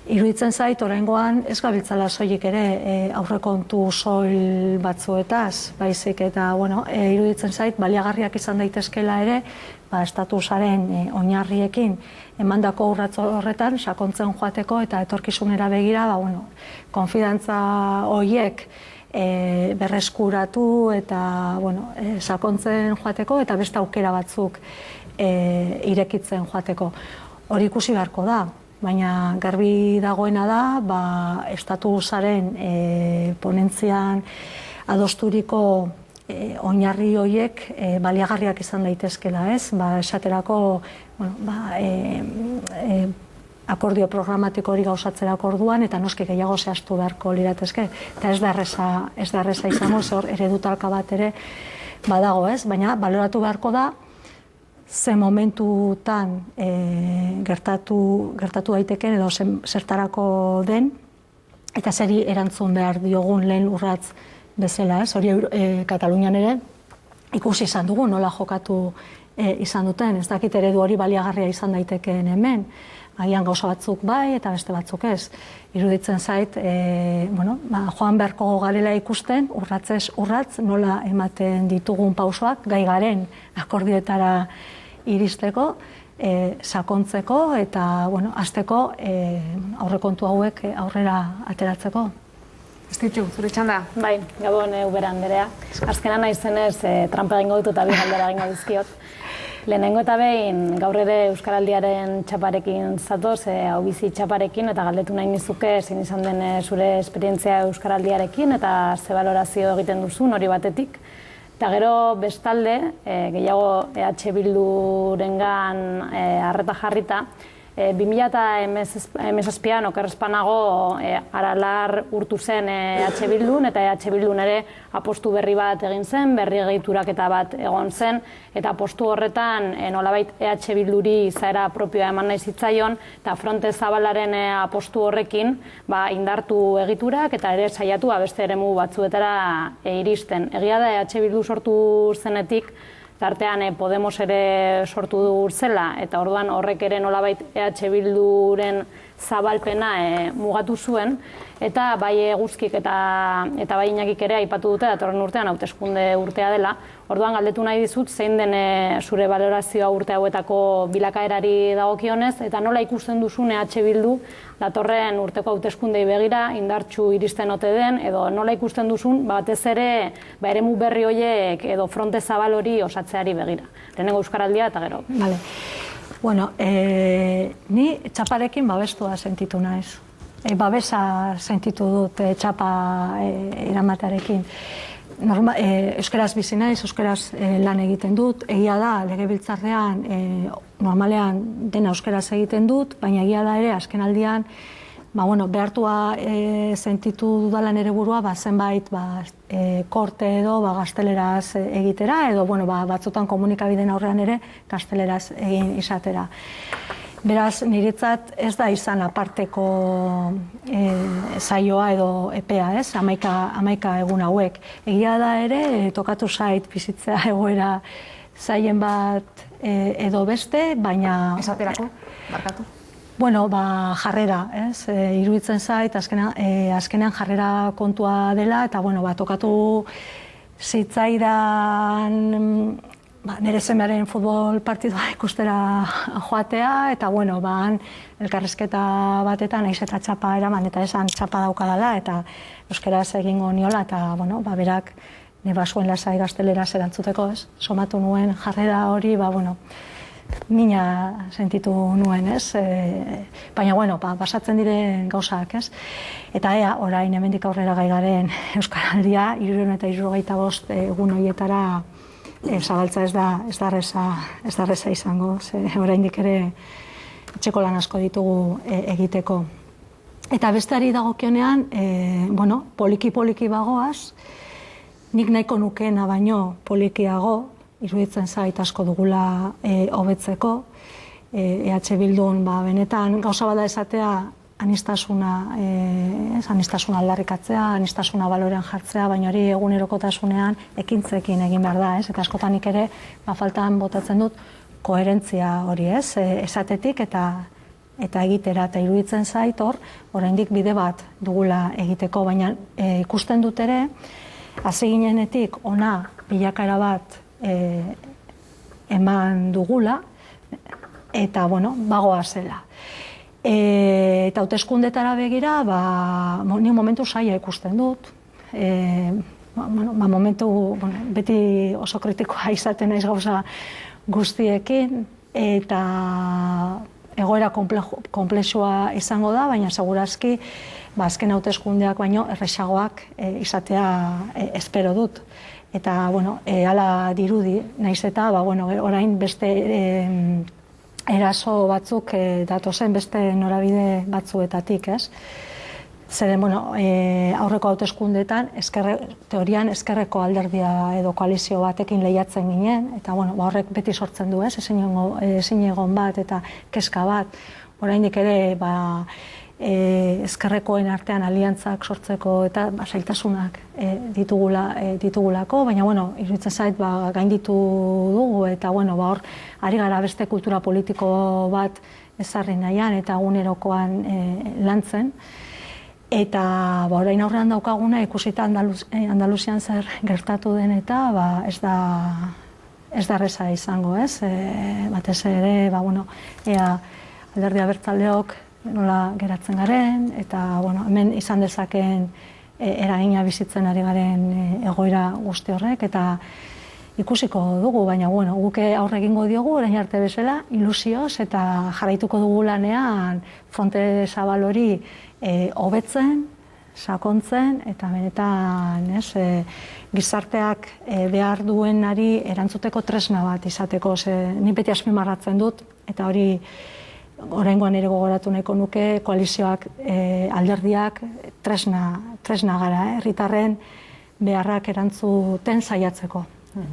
Iruditzen zait, oraingoan ez gabiltzala soilik ere aurrekontu soil batzuetaz, baizik eta, iruditzen zait, baliagarriak izan daitezkela ere, estatusaren oinarriekin emandako urrats horretan sakontzen joateko eta etorkizunera begira, konfidantza horiek berreskuratu eta sakontzen joateko eta beste aukera batzuk irekitzen joateko. Hori ikusi beharko da. Baina garbi dagoena da, estatusaren ponentzian adosturiko oinarri horiek baliagarriak izan daitezkela, ez? Esaterako, akordio programatiko hori gauzatzerako orduan, eta noski gehiago zehaztu beharko liratezke. Eta ez da erreza izango, hor eredutalka bat ere badago, ez? Baina baloratu beharko da, ze momentutan gertatu daiteken edo zertarako den, eta zeri erantzun behar diogun lehen urratz bezala, ez? Hori Katalunian ere ikusi izan dugu nola jokatu izan duten, ez dakit eredu hori baliagarria izan daitekeen hemen, agian gauza batzuk bai eta beste batzuk ez. Iruditzen zait, joan beharko garela ikusten, urratzez urratz, nola ematen ditugun pausoak, gai garen akordioetara iristeko, sakontzeko eta hasteko aurrekontu hauek aurrera ateratzeko. Estitxu, zure txanda? Bai, Gabon Ubera Anderea. Azkena naizenez, trampa egingo dut eta bi galdera egingo dizkiot. Lehenengo eta behin gaur ere Euskaraldiaren txaparekin zatoz, hau bizi txaparekin, eta galdetu nahi nizuke zein izan den zure esperientzia Euskaraldiarekin eta ze balorazio egiten duzun hori batetik. Eta gero bestalde, gehiago EH Bildurengan arreta jarrita, 2017an okerrezpanago Aralar urtu zen EH Bildun, eta EH Bildun ere apostu berri bat egin zen, berri egituraketa bat egon zen, eta apostu horretan nolabait EH Bilduri izaera propioa eman nahi zitzaion, eta Fronte Zabalaren apostu horrekin indartu egiturak, eta ere saiatu beste eremu batzuetara iristen. Egia da EH Bildu sortu zenetik, tartean Podemos ere sortu zela, eta orduan horrek ere nolabait EH Bilduren zabalpena mugatu zuen, eta bai Eguzkik eta bai Inakik ere aipatu dute datorren urtean hauteskunde urtea dela. Orduan galdetu nahi dizut zein den zure balorazioa urte hauetako bilakaerari dagokionez, eta nola ikusten duzun EH Bildu datorren urteko hauteskundei begira indartsu iristen ote den, edo nola ikusten duzun batez ere eremu berri horiek edo fronte zabal hori osatzeari begira. Lehenengo Euskaraldia eta gero. Vale. Bueno, ni txaparekin babestua sentitu naiz. Babesa sentitu dut txapa eramatearekin. Euskaraz bizi naiz, euskaraz lan egiten dut. Egia da, legebiltzarrean normalean dena euskaraz egiten dut, baina egia da ere, azken aldian, behartua sentitu dudalan ere burua, zenbait korte edo gazteleraz egitera, edo batzutan komunikabideen aurrean ere gazteleraz egin izatera. Beraz, niretzat ez da izan aparteko saioa edo epea, ez? 11 egun hauek. Egia da ere, tokatu zait bizitzea egoera zaien bat edo beste, baina... Esaterako, barkatu? Bueno, jarrera, ez? Iruditzen zait, azkenean jarrera kontua dela, eta tokatu zitzaidan nire semearen futbol partidua ikustera joatea, eta elkarrizketa batetan naiz eta txapa eraman, eta esan txapa daukadala, eta euskaraz egingo niola, eta berak nire basuen lasai gazteleraz erantzuteko, ez? Somatu nuen jarrera hori, mina sentitu nuen, ez? Baina, basatzen diren gauzak, ez? Eta orain hemendik aurrera gai garen Euskaraldia, 375 egun horietara zabaltza ez da erreza izango, oraindik ere etxeko lan asko ditugu egiteko. Eta besteari dagokionean, poliki bagoaz, nik nahiko nukeena baino polikiago, iruditzen zait asko dugula hobetzeko. EH Bildun benetan gauza bada esatea anistasuna aldarrikatzea, anistasuna balorean jartzea, baina hori egunerokotasunean ekintzekin egin behar da, ez? Eta askotanik ere faltan botatzen dut koherentzia hori, ez? Esatetik eta egitera, eta iruditzen zait hor, oraindik bide bat dugula egiteko, baina ikusten dut ere, hasi ginenetik ona bilakaera bat eman dugula, eta bagoa zela. Eta hauteskundetara begira, ni momentu saia ikusten dut. Momentu, beti oso kritikoa izaten naiz gauza guztiekin, eta egoera konplexua izango da, baina segurazki azken hauteskundeak baino erresagoak izatea espero dut. Eta, hala dirudi, naiz eta, orain beste eraso batzuk datozen beste norabide batzuetatik, ez? Zeren, aurreko hauteskundeetan, teorian ezkerreko alderdia edo koalizio batekin lehiatzen ginen, eta horrek beti sortzen du, ez? Ezin egon bat eta kezka bat. Oraindik ere, ezkerrekoen artean aliantzak sortzeko eta zailtasunak ditugulako, baina, iruditzen zait, gainditu dugu, eta, hor, ari gara beste kultura politiko bat ezarri nahian eta egunerokoan lantzen. Eta, orain aurrean daukaguna, ikusita Andaluzian zer gertatu den eta, ez da erreza izango, ez? Batez ere, ea alderdi abertzaleok nola geratzen garen, eta hemen izan dezaken eragina bizitzen ari garen egoera guzti horrek, eta ikusiko dugu, baina guk aurre egingo diogu orain arte bezala ilusioz eta jarraituko dugu lanean fronte zabal hori hobetzen, sakontzen eta benetan gizarteak behar duenari erantzuteko tresna bat izateko. Ni beti azpimarratzen dut eta hori oraingoan ere gogoratu nahiko nuke, koalizioak, alderdiak tresna gara, herritarren beharrak erantzuten saiatzeko.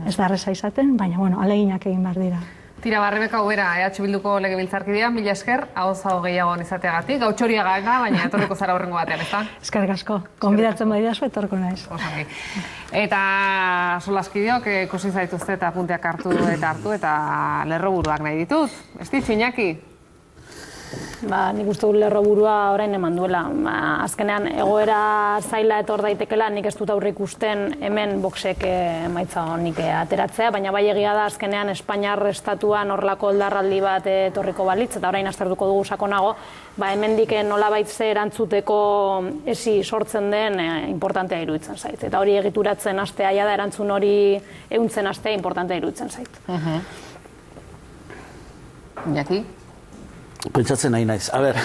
Ez da erreza izaten, baina ahaleginak egin behar dira. Tira, Rebeka Ubera, EH Bilduko legebiltzarkidea, mila esker, hau gehiago izateagatik, gautxoria gaga, baina etorriko zara horrengo batean, ezta? Eskerrik asko, konbidatzen bai dazu, etorko naiz. Eta solaskideok ikusi zaituzte eta punteak hartu eta lerroburuak nahi ditut. Ez ditzu, Iñaki? Nik uste dut lerroburua orain eman duela. Azkenean egoera zaila etor daitekela, nik ez dut aurre ikusten hemen boxek emaitza honik ateratzea, baina bai egia da azkenean Espainiar estatuan horrelako oldarraldi bat etorriko balitz, eta orain aztertuko dugu sakonago, hemendik nolabait ze erantzuteko ezi sortzen den importantea iruditzen zait. Eta hori egituratzen hastea da erantzun hori ehuntzen hastea importantea iruditzen zait. Iñaki? Pentsatzen nahi naiz. A ber,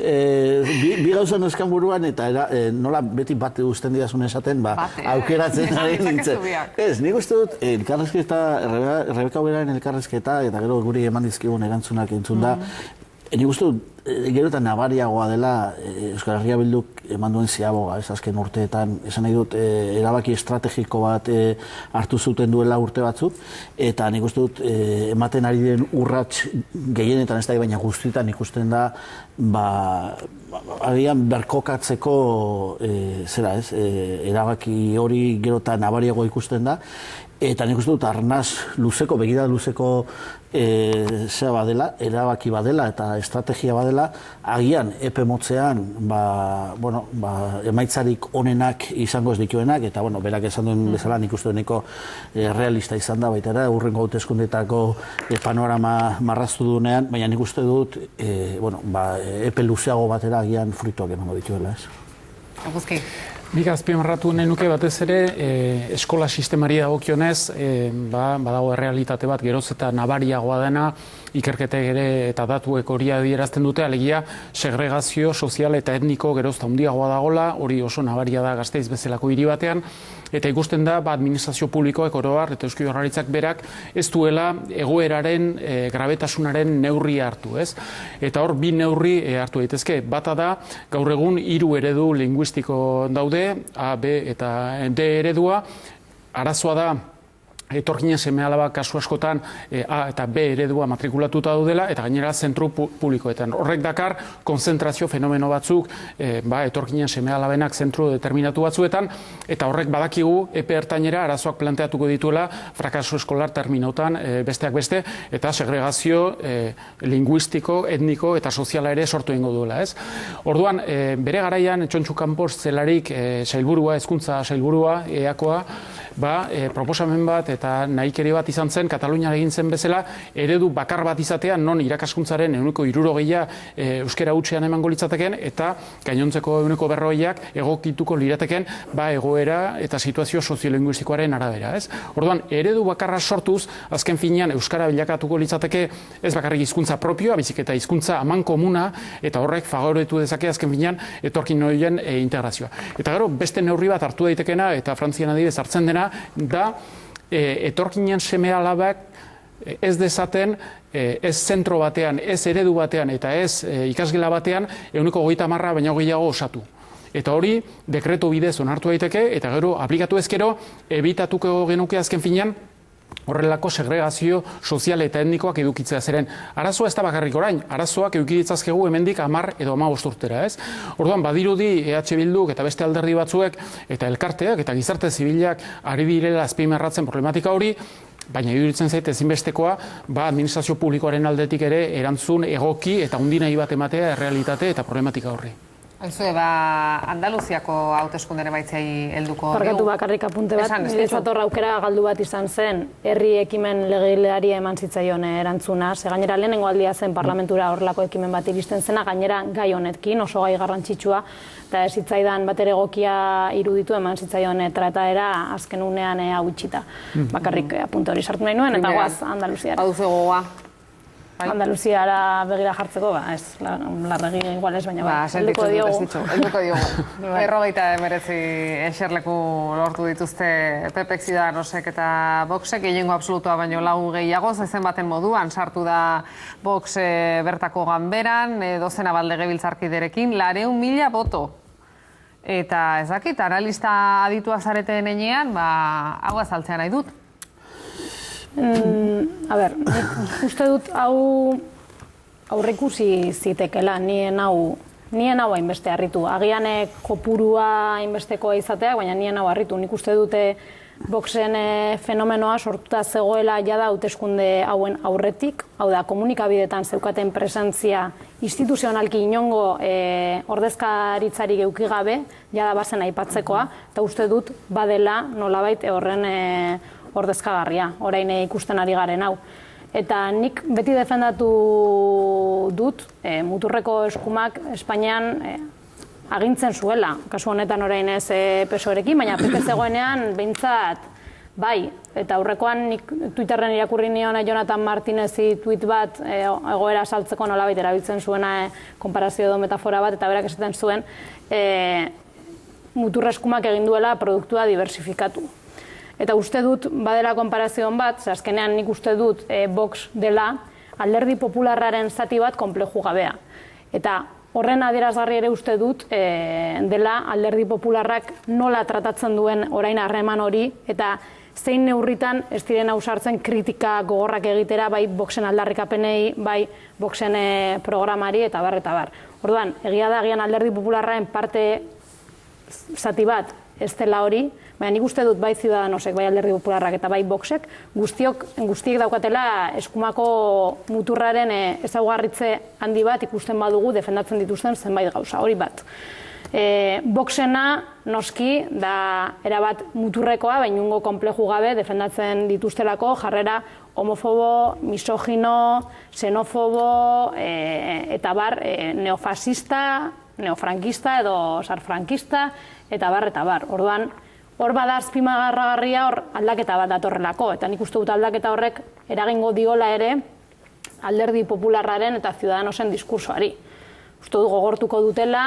bi gauza neskan buruan eta nola beti bat uzten didazun esaten, aukeratzen ari nintzen. Ez, nik uste dut, elkarrezketa, Rebeka Uberaren elkarrezketa, eta gero guri eman dizkigun erantzunak entzun da, nik uste dut, gero eta nabariagoa dela Euskal Herria Bilduk eman duen ziaboga, azken urteetan, esan nahi dut, erabaki estrategiko bat hartu zuten duela urte batzuk, eta nik uste dut, ematen ari den urrats gehienetan ez da, baina guztietan ikusten da, agian berkokatzeko erabaki hori gero eta nabariagoa ikusten da, eta nik uste dut arnaz luzeko, begida luzeko badela, erabaki badela eta estrategia badela, agian epe motzean emaitzarik onenak izango ez dituenak, eta berak esan duen bezala nik uste deneko realista izan da, baita ere, hurrengo hauteskundetako panorama marraztu duenean, baina nik uste dut epe luzeago batera agian fruituak emango dituela, ez? Aguzki. Nik azpimarratu nahi nuke batez ere, eskola sistemari dagokionez, badago errealitate bat geroz eta nabariagoa dena, ikerketek ere eta datuek hori adierazten dute, alegia segregazio sozial eta etniko geroz eta handiagoa dagola, hori oso nabaria da Gasteiz bezalako hiri batean, eta ikusten da, administrazio publikoek oro har, eta Eusko Jaurlaritzak berak, ez duela egoeraren, grabetasunaren neurria hartu, ez? Eta hor, bi neurri hartu daitezke. Bata da, gaur egun 3 eredu linguistiko daude, A, B eta D eredua, arazoa da, etorkinen seme-alaba kasu askotan A eta B eredua matrikulatuta daudela, eta gainera zentru publikoetan. Horrek dakar, konzentrazio fenomeno batzuk, etorkinen seme-alabenak zentru determinatu batzuetan, eta horrek badakigu epe ertainera arazoak planteatuko dituela frakaso eskolar terminotan besteak beste, eta segregazio linguistiko, etniko eta soziala ere sortu egingo duela, ez? Orduan, bere garaian, Txontxu Kanpos zelarik sailburua, hezkuntza sailburua, EAkoa, proposamen bat eta nahikeri bat izan zen, Katalunian egin zen bezala, eredu bakar bat izatea, non irakaskuntzaren 60% euskera hutsean emango litzateken, eta gainontzeko 40%ak egokituko lirateken, egoera eta situazio soziolinguistikoaren arabera, ez? Orduan, eredu bakarra sortuz, azken finean euskara bilakatuko litzateke, ez bakarrik hizkuntza propioa, bizik eta hizkuntza aman komuna, eta horrek favoretu dezake azken finean etorkin horien integrazioa. Eta gero, beste neurri bat hartu daitekena, eta Frantzian adibidez hartzen dena, da etorkinen seme-alabak ez dezaten, ez zentro batean, ez eredu batean eta ez ikasgela batean 30% baino gehiago osatu. Eta hori dekretu bidez onartu daiteke eta gero aplikatu ezkero ebitatuko genuke azken finean horrelako segregazio sozial eta etnikoak edukitzea zeren. Arazoa ez da bakarrik orain, arazoak edukitzazkegu hemendik 10 edo 15 urtera, ez? Orduan, badirudi EH Bilduk eta beste alderdi batzuek eta elkarteak eta gizarte zibilak ari direla azpimarratzen problematika hori, baina iruditzen zait ezinbestekoa, administrazio publikoaren aldetik ere erantzun egoki eta handinei bat ematea errealitate eta problematika horri. Aizue, Andaluziako hauteskundeen emaitzei helduko Parkatu bakarrik apunte bat, niretzat hor aukera galdu bat izan zen, herri ekimen legileari eman zitzaion erantzuna, ze gainera lehenengo aldia zen parlamentura horrelako ekimen bat iristen zena, gainera gai honetkin, oso gai garrantzitsua, eta ez zitzaidan bat ere egokia iruditu eman zitzaion trataera azken unean hau itxita. Bakarrik apunte hori sartu nahi nuen, eta goaz Andaluziara. Baduzu gogoa. Andaluziara begira jartzeko, ez, larregi igual ez, baina helduko diogu. Helduko diogu. 59 eserleku lortu dituzte PPek, Ciudadanosek eta Voxek, gehiengo absolutua baino 4 gehiago, zezen baten moduan sartu da Vox bertako ganberan, dozena bat legebiltzarkiderekin, 400.000 boto. Eta ez dakit, analista adituak zareten enean, hau azaltzea nahi dut. A ber, uste dut hau aurreikusi zitekela, nien hau hainbeste harritu. Agian kopurua hainbestekoa izatea, baina nien hau harritu. Nik uste dute Voxen fenomenoa sortuta zegoela jada hauteskunde hauen aurretik, hau da, komunikabidetan zeukaten presentzia instituzionalki inongo ordezkaritzarik eduki gabe, jada bazen aipatzekoa, eta uste dut badela nolabait horren ordezkagarria, orain ikusten ari garen hau. Eta nik beti defendatu dut, muturreko eskumak Espainian agintzen zuela, kasu honetan orain ez PSOErekin, baina PP zegoenean behintzat bai, eta aurrekoan nik Twitterren irakurri nion Jonathan Martinezi tweet bat egoera saltzeko nolabait erabiltzen zuena konparazio edo metafora bat, eta berak esaten zuen muturre eskumak egin duela produktua diversifikatu. Eta uste dut, badela konparazioan bat, azkenean nik uste dut Vox dela alderdi popularraren zati bat konpleju gabea. Eta horren adierazgarri ere uste dut dela alderdi popularrak nola tratatzen duen orain harreman hori, eta zein neurritan ez diren ausartzen kritika gogorrak egitera, bai Voxen aldarrikapenei, bai Voxen programari, eta bar. Orduan, egia da, agian alderdi popularraren parte zati bat ez dela hori, baina nik uste dut bai Ciudadanosek, bai alderdi popularrak eta bai Voxek, guztiek daukatela eskumako muturraren ezaugarritze handi bat ikusten badugu defendatzen dituzten zenbait gauza, hori bat. Voxena noski da erabat muturrekoa, bainungo konpleju gabe defendatzen dituztelako jarrera homofobo, misogino, xenofobo eta bar neofasista, neofrankista edo sarfrankista eta bar. Orduan, hor bada azpimarragarria hor aldaketa bat datorrelako, eta nik uste dut aldaketa horrek eragingo diola ere alderdi popularraren eta Ciudadanosen diskursoari. Uste dut gogortuko dutela,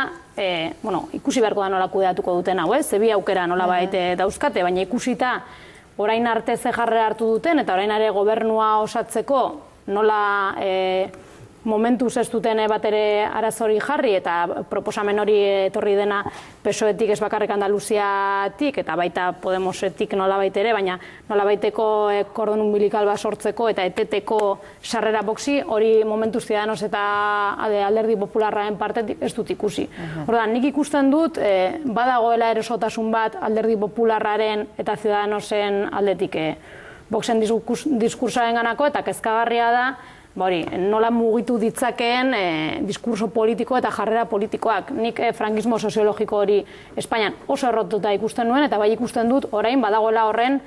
ikusi beharko da nola kudeatuko duten hau, zebi aukera nola baite dauzkate, baina ikusita orain arte ze jarrera hartu duten, eta orain ere gobernua osatzeko nola momentuz ez duten bat ere arazori jarri, eta proposamen hori etorri dena PSOEtik ez bakarrik Andaluziatik, eta baita Podemosetik nolabait ere, baina nolabaiteko kordon umbilikal bat sortzeko eta eteteko sarrera Voxi, hori momentuz Ciudadanos eta alderdi popularraren partetik ez dut ikusi. Orduan, nik ikusten dut, badagoela erosotasun bat alderdi popularraren eta Ciudadanosen aldetik Voxen diskursoaren ganako, eta kezkagarria da, nola mugitu ditzakeen diskurso politiko eta jarrera politikoak. Nik frankismo soziologiko hori Espainian oso errotuta ikusten nuen, eta bai ikusten dut orain badagoela horren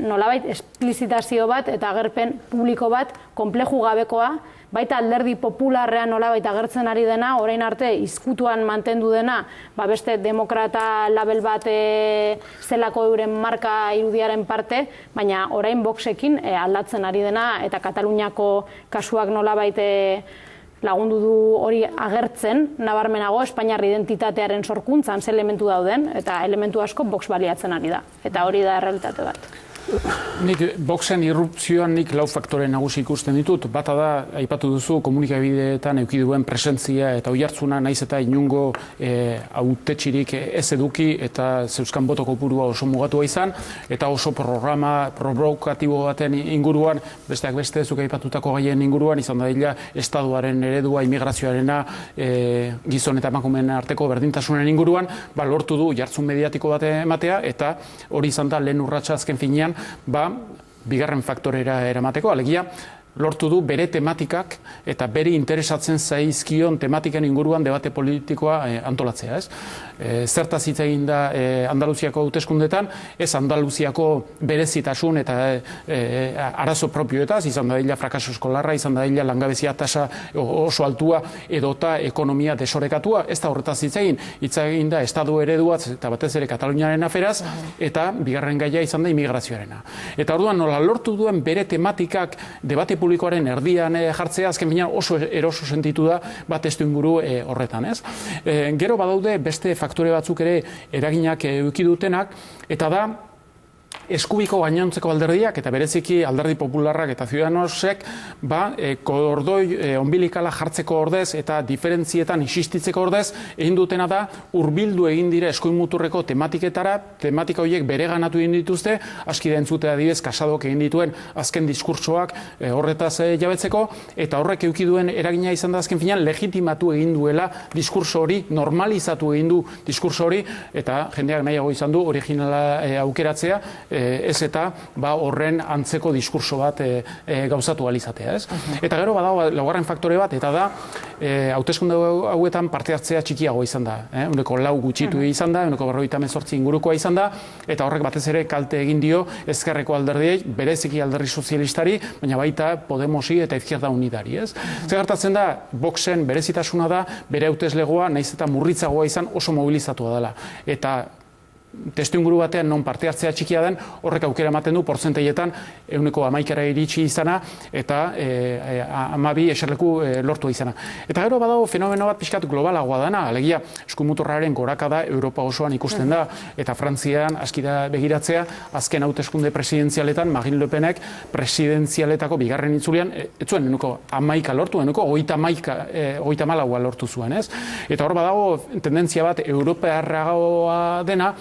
nolabait esplizitazio bat eta agerpen publiko bat konpleju gabekoa, baita alderdi popularrean nolabait agertzen ari dena, orain arte izkutuan mantendu dena, beste demokrata label bat zelako euren marka irudiaren parte, baina orain Voxekin aldatzen ari dena, eta Kataluniako kasuak nolabait lagundu du hori agertzen, nabarmenago Espainiar identitatearen sorkuntzan ze elementu dauden, eta elementu asko Vox baliatzen ari da, eta hori da errealitate bat. Nik Voxen irrupzioan nik lau faktore nagusi ikusten ditut. Bata da, aipatu duzu, komunikabideetan eduki duen presentzia eta oihartzuna naiz eta inungo hautetsirik ez eduki eta zeuzkan boto kopurua oso mugatua izan, eta oso programa provokatibo baten inguruan, besteak beste zuk aipatutako gaien inguruan, izan da dira estaduaren eredua, imigrazioarena, gizon eta emakumeen arteko berdintasunen inguruan, lortu du jartzun mediatiko bat ematea, eta hori izan da lehen urratsa azken finean, bigarren faktorera eramateko, alegia, lortu du bere tematikak eta bere interesatzen zaizkion tematiken inguruan debate politikoa antolatzea, ez? Zertaz hitz egin da Andaluziako hauteskundetan, ez Andaluziako berezitasun eta arazo propioetaz, izan dadila frakaso eskolarra, izan dadila langabezia tasa oso altua edota ekonomia desorekatua, ez da horretaz hitz egin da estadu ereduaz eta batez ere Kataluniaren aferaz, eta bigarren gaia izan da imigrazioarena. Eta orduan nola lortu duen bere tematikak debate publikoaren erdian jartzea, azken finean oso eroso sentitu da bat testuinguru horretan, ez? Gero badaude beste faktore batzuk ere eraginak eduki dutenak, eta da eskubiko gainontzeko alderdiak eta bereziki alderdi popularrak eta Ciudadanosek kordoi onbilikala jartzeko ordez eta diferentzietan insistitzeko ordez egin dutena da hurbildu egin dire eskuin muturreko tematiketara, tematika horiek bereganatu egin dituzte, aski da entzutea adibidez Casadok egin dituen azken diskurtsoak horretaz jabetzeko, eta horrek eduki duen eragina izan da azken finean legitimatu egin duela diskurso hori, normalizatu egin du diskurso hori, eta jendeak nahiago izan du originala aukeratzea, ez eta horren antzeko diskurso bat gauzatu alizatea, ez? Eta gero badago laugarren faktore bat, eta da hauteskunde hauetan parte hartzea txikiago izan da, ehuneko 4 gutxitu izan da, ehuneko 58 ingurukoa izan da, eta horrek batez ere kalte egin dio ezkerreko alderdiei, bereziki alderdi sozialistari, baina baita Podemosi eta Izquierda Unidari, ez? Zer gertatzen da, Voxen berezitasuna da, bere hauteslegoa naiz eta murritzagoa izan oso mobilizatua dela, eta testuinguru batean non parte hartzea txikia den, horrek aukera ematen du portzentaietan 11% iritsi izana eta 12 eserleku lortu izana. Eta gero badago fenomeno bat pixkat globalagoa dana, alegia eskumuturraren gorakada Europa osoan ikusten da, eta Frantzian aski da begiratzea, azken hauteskunde presidenzialetan Marine Le Penek presidenzialetako bigarren itzulian, ez zuen 11 lortu, 34 lortu zuen, ez? Eta hor badago tendentzia bat europearragoa dena,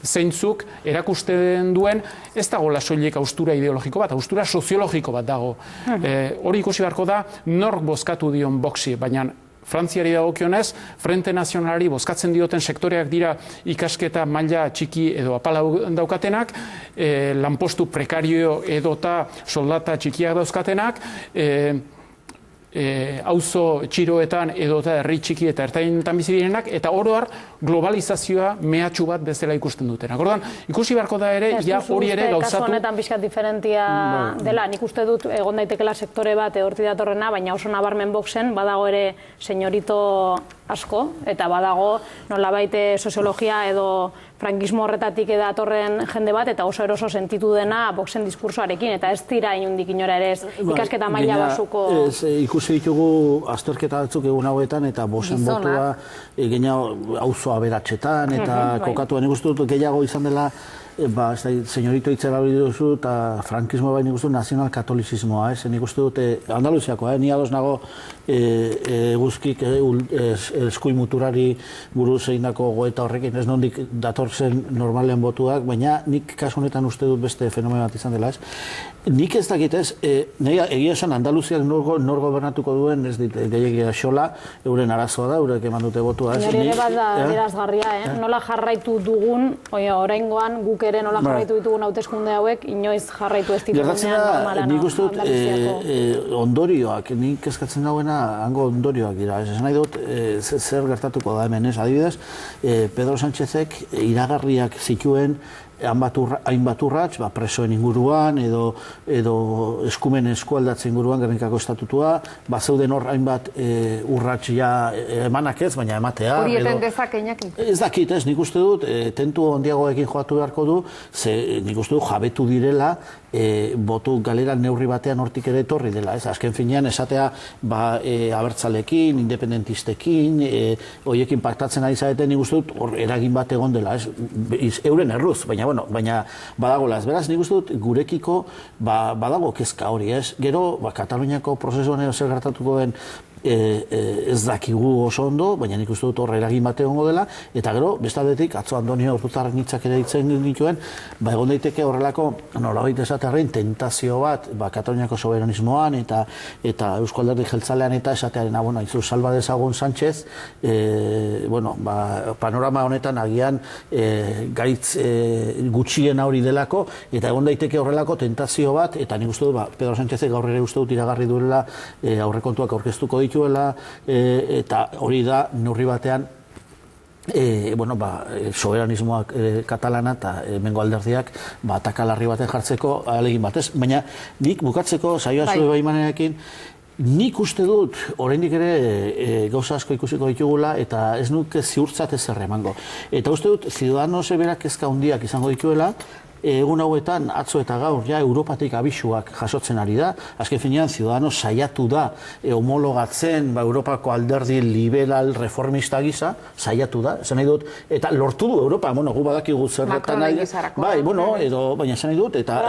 zeintzuk erakusten duen ez dagoela soilik haustura ideologiko bat, haustura soziologiko bat dago. Hori ikusi beharko da nork bozkatu dion Voxi, baina Frantziari dagokionez, Frente Nazionalari bozkatzen dioten sektoreak dira ikasketa maila txiki edo apala daukatenak, lanpostu prekario edota soldata txikiak dauzkatenak, auzo txiroetan edota herri txiki eta ertainetan bizi direnak, eta oro har globalizazioa mehatxu bat bezala ikusten dutenak. Orduan, ikusi beharko da ere, ja hori ere gauzatu. Kasu honetan pixkat diferentia dela, nik uste dut egon daitekela sektore bat horti datorrena, baina oso nabarmen Voxen badago ere señorito asko, eta badago nolabait soziologia edo frankismo horretatik datorren jende bat, eta oso eroso sentitu dena Voxen diskursoarekin, eta ez dira inundik inora ere ez ikasketa maila basuko... Ikusi ditugu azterketa batzuk egun hauetan, eta Voxen botua auzo aberatsetan, eta kokatuan ikustu dut gehiago izan dela, señorito itzera hori duzu, eta frankismo baina ikustu nazional katolizismoa, nik uste dut Andaluziakoa, ni ados nago guzkik eskuin muturari buruz egindako goeta horrekin, ez nondik datorzen normalean botuak, baina nik kasu honetan uste dut beste fenomeno bat izan dela, ez? Nik ez dakit ez, egia esan Andaluziak nor gobernatuko duen, ez dit gehiagia xola, euren arazoa da, eurek eman dute botua. Hori ere bat da berazgarria, nola jarraitu dugun, oraingoan guk ere nola jarraitu ditugun hauteskunde hauek, inoiz jarraitu ez ditugunean normalan. Nik uste dut ondorioak, nik eskatzen dauena hango ondorioak dira. Ez nahi dut zer gertatuko da hemen ez, adibidez, Pedro Sánchezek iragarriak zituen hainbat urrats, presoen inguruan edo eskumen eskualdatzen inguruan Gernikako estatutua, zeuden hor hainbat urrats ja emanak ez, baina ematea. Hori eten dezake, Iñaki? Ez dakit ez, nik uste dut, tentu handiagoekin joatu beharko du, nik uste dut jabetu direla, botu galera neurri batean hortik ere etorri dela, ez? Azken finean esatea abertzalekin, independentistekin, horiekin paktatzen ari zareten, nik uste dut hor eragin bat egon dela, ez? Euren erruz, baina badagola, ez beraz, nik uste dut gurekiko badago kezka hori, ez? Gero, Kataluniako prozesuan zer gertatuko den ez dakigu oso ondo, baina nik uste dut horre eragin bate egongo dela, eta gero, bestaldetik, atzo Antonio Urrutarren hitzak ere ditzen dituen, egon daiteke horrelako, nolabait esatearren, tentazio bat, Kataluniako soberanismoan, eta Eusko Alderdi Jeltzalean eta esatearen, izu salba dezagun Sánchez, panorama honetan agian gaitz gutxien hori delako, eta egon daiteke horrelako tentazio bat, eta nik uste dut, Pedro Sánchezek gaur ere uste dut iragarri duela aurrekontuak aurkeztuko dituela, eta hori da neurri batean soberanismoak katalana eta hemengo alderdiak atakalarri baten jartzeko ahalegin batez. Baina nik bukatzeko saioa zure baimenarekin, nik uste dut, oraindik ere gauza asko ikusiko ditugula, eta ez nuke ziurtzat ezer emango. Eta uste dut, Ciudadanos berak kezka handiak izango dituela, egun hauetan, atzo eta gaur, Europatik abisuak jasotzen ari da. Azken finean, Ciudadanos saiatu da homologatzen Europako alderdi liberal reformista gisa, saiatu da, esan nahi dut, eta lortu du Europa, gu badakigu zerretan nahi, baina esan nahi dut, eta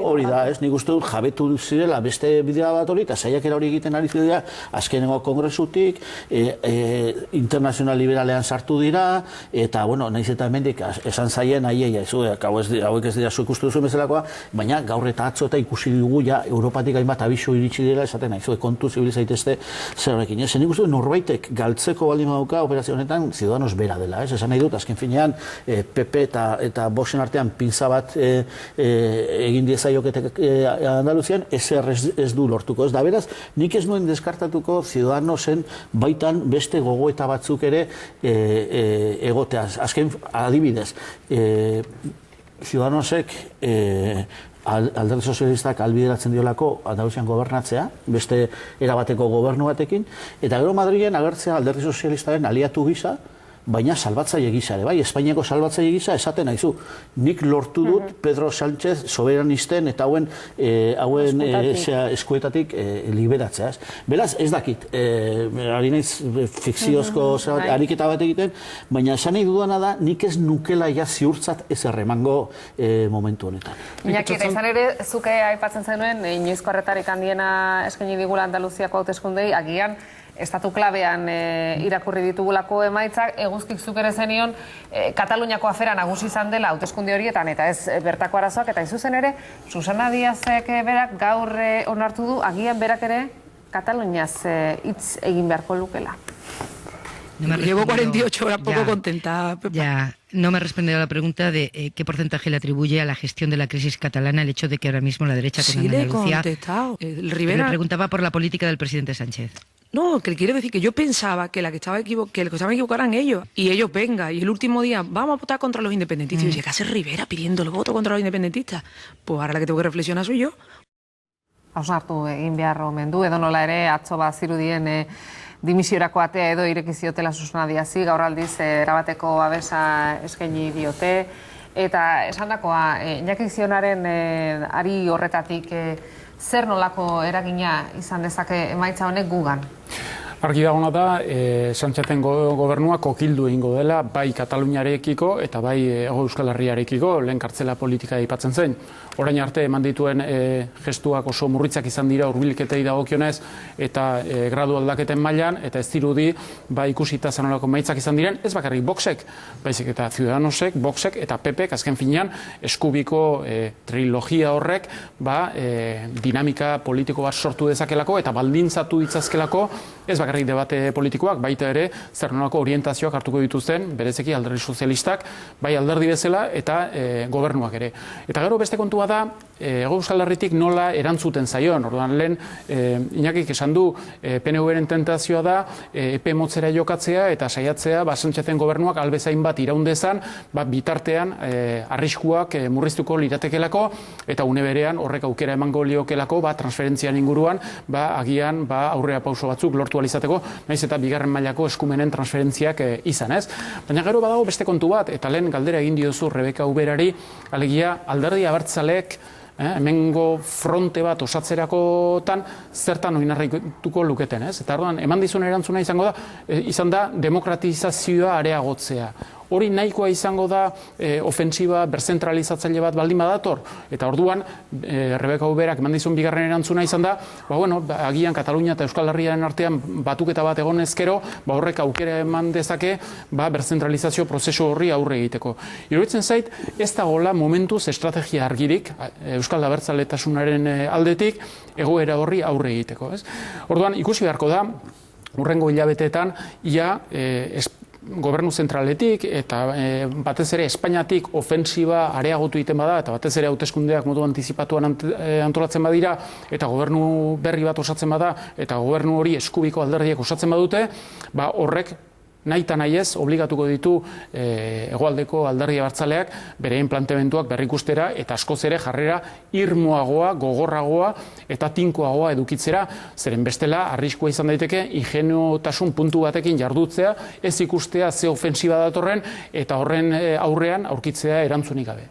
hori da, nik uste dut, jabetu zirela beste bidea bat hori, eta saiakera hori egiten ari zidea, azkenengo kongresutik, internazional liberalean sartu dira, eta, nahiz eta hemendik esan zaien hauek ez dira zuek uste duzuen bezalakoa, baina gaur eta atzo eta ikusi dugu Europatik hainbat abisu iritsi dira esaten nahi, kontu zibil zaitezte zerrekin. Nik uste dut norbaitek galtzeko baldin badauka operazio honetan Ciudadanos bera dela. Esan nahi dut, azken finean PP eta Voxen artean pinza bat egin diezaioketek Andaluzian, ezer ez du lortuko. Ez da, beraz, nik ez nuen deskartatuko Ciudadanosen baitan beste gogoeta batzuk ere egoteaz. Azken adibidez, Ciudadanosek alderdi sozialistak albideratzen diolako Andaluzian gobernatzea, beste erabateko gobernu batekin, eta gero Madrilen agertzea alderdi sozialistaren aliatu gisa, baina salbatzaile gisa ere, Espainiako salbatzaile gisa esaten naizu. Nik lortu dut Pedro Sánchez soberanisten eta hauen eskuetatik liberatzea. Beraz, ez dakit, ari naiz fikziozko ariketa bat egiten, baina esan nahi dudana da, nik ez nukela ziurtzat ez erremango momentu honetan. Iñaki, eta izan ere, zuke aipatzen zenuen, inoizko arretarik handiena eskaini digula Andaluziako hauteskundei, agian, estatu klabean irakurri ditugulako emaitzak, eguzkik zuk ere zenion Kataluniako afera nagusi izan dela hauteskunde horietan, eta ez bertako arazoak, eta izuzen ere, Susana Díazek berak gaur onartu du, agian berak ere Kataluniaz hitz egin beharko lukela. Llevo 48 horas poco contenta. Ya, no me ha respondido a la pregunta de qué porcentaje le atribuye a la gestión de la crisis catalana el hecho de que ahora mismo la derecha con Andalucía... Sí, le he contestado. Rivera... Pero preguntaba por la política del presidente Sánchez. No, que quiero decir que yo pensaba que los que estaban equivocados eran ellos. Y ellos, venga, y el último día, vamos a votar contra los independentistas. Y yo decía, ¿qué hace Rivera pidiendo el voto contra los independentistas? Pues ahora la que tengo que reflexionar soy yo. Hausnartu egin behar omen du, edo nola ere, atzo zirudien dimisiorako atea edo ireki ziotela Susana Díazi, gaur aldiz erabateko babesa eskaini diote, eta esandakoa, Iñaki Zionaren ari horretatik zer nolako eragina izan dezake emaitza honek gugan? Argi dagona da, Sánchezen gobernua kokildu egingo dela, bai Kataluniarekiko eta bai Hego Euskal Herriarekiko, lehen kartzela politika aipatzen zen. Orain arte eman dituen gestuak oso murritzak izan dira hurbilketei dagokionez eta gradu aldaketen mailan, eta ez dirudi ikusita zanolako maitzak izan diren, ez bakarrik Voxek, baizik eta Ciudadanosek, Voxek eta PPek azken finean eskubiko trilogia horrek dinamika politiko bat sortu dezakelako eta baldintzatu ditzazkelako, ez bakarrik debate politikoak, baita ere zer nolako orientazioak hartuko dituzten, berezeki alderdi sozialistak, bai alderdi bezala eta gobernuak ere. Eta gero beste kontua da, Hego Euskal Herritik nola erantzuten zaion. Orduan lehen, Iñakik esan du, PNV-ren tentazioa da, epe motzera jokatzea eta saiatzea, Sánchezen gobernuak albezain bat iraundezan, bitartean arriskuak murriztuko liratekelako, eta une berean horrek aukera emango liokelako, transferentzian inguruan, agian aurrea pauso batzuk lortu alizateko, naiz eta bigarren mailako eskumenen transferentziak izan, ez? Baina gero badago beste kontu bat, eta lehen galdera egin diozu Rebeka Uberari, alegia alderdi abertzaleek hemengo fronte bat osatzerakotan zertan oinarrituko luketen, ez? Eta orduan, eman dizun erantzuna izan da demokratizazioa areagotzea. hori nahikoa izango da ofensiba berzentralizatzaile bat baldin badator, eta orduan Rebeka Uberak eman dizun bigarren erantzuna izan da, agian Katalunia eta Euskal Herriaren artean batuketa bat egon ezkero, horrek aukera eman dezake berzentralizazio prozesu horri aurre egiteko. Iruditzen zait, ez dagoela momentuz estrategia argirik Euskal Abertzaletasunaren aldetik egoera horri aurre egiteko. Orduan, ikusi beharko da, hurrengo hilabeteetan, ia gobernu zentraletik eta batez ere Espainiatik ofensiba areagotu egiten bada eta batez ere hauteskundeak modu antizipatuan antolatzen badira eta gobernu berri bat osatzen bada eta gobernu hori eskubiko alderdiek osatzen badute, horrek nahi eta nahi ez obligatuko ditu hegoaldeko alderdi abertzaleak bereien planteamenduak berrikustera eta askoz ere jarrera irmoagoa, gogorragoa eta tinkoagoa edukitzera, zeren bestela arriskua izan daiteke ingenuotasun puntu batekin jardutzea, ez ikustea ze ofensiba datorren eta horren aurrean aurkitzea erantzunik gabe.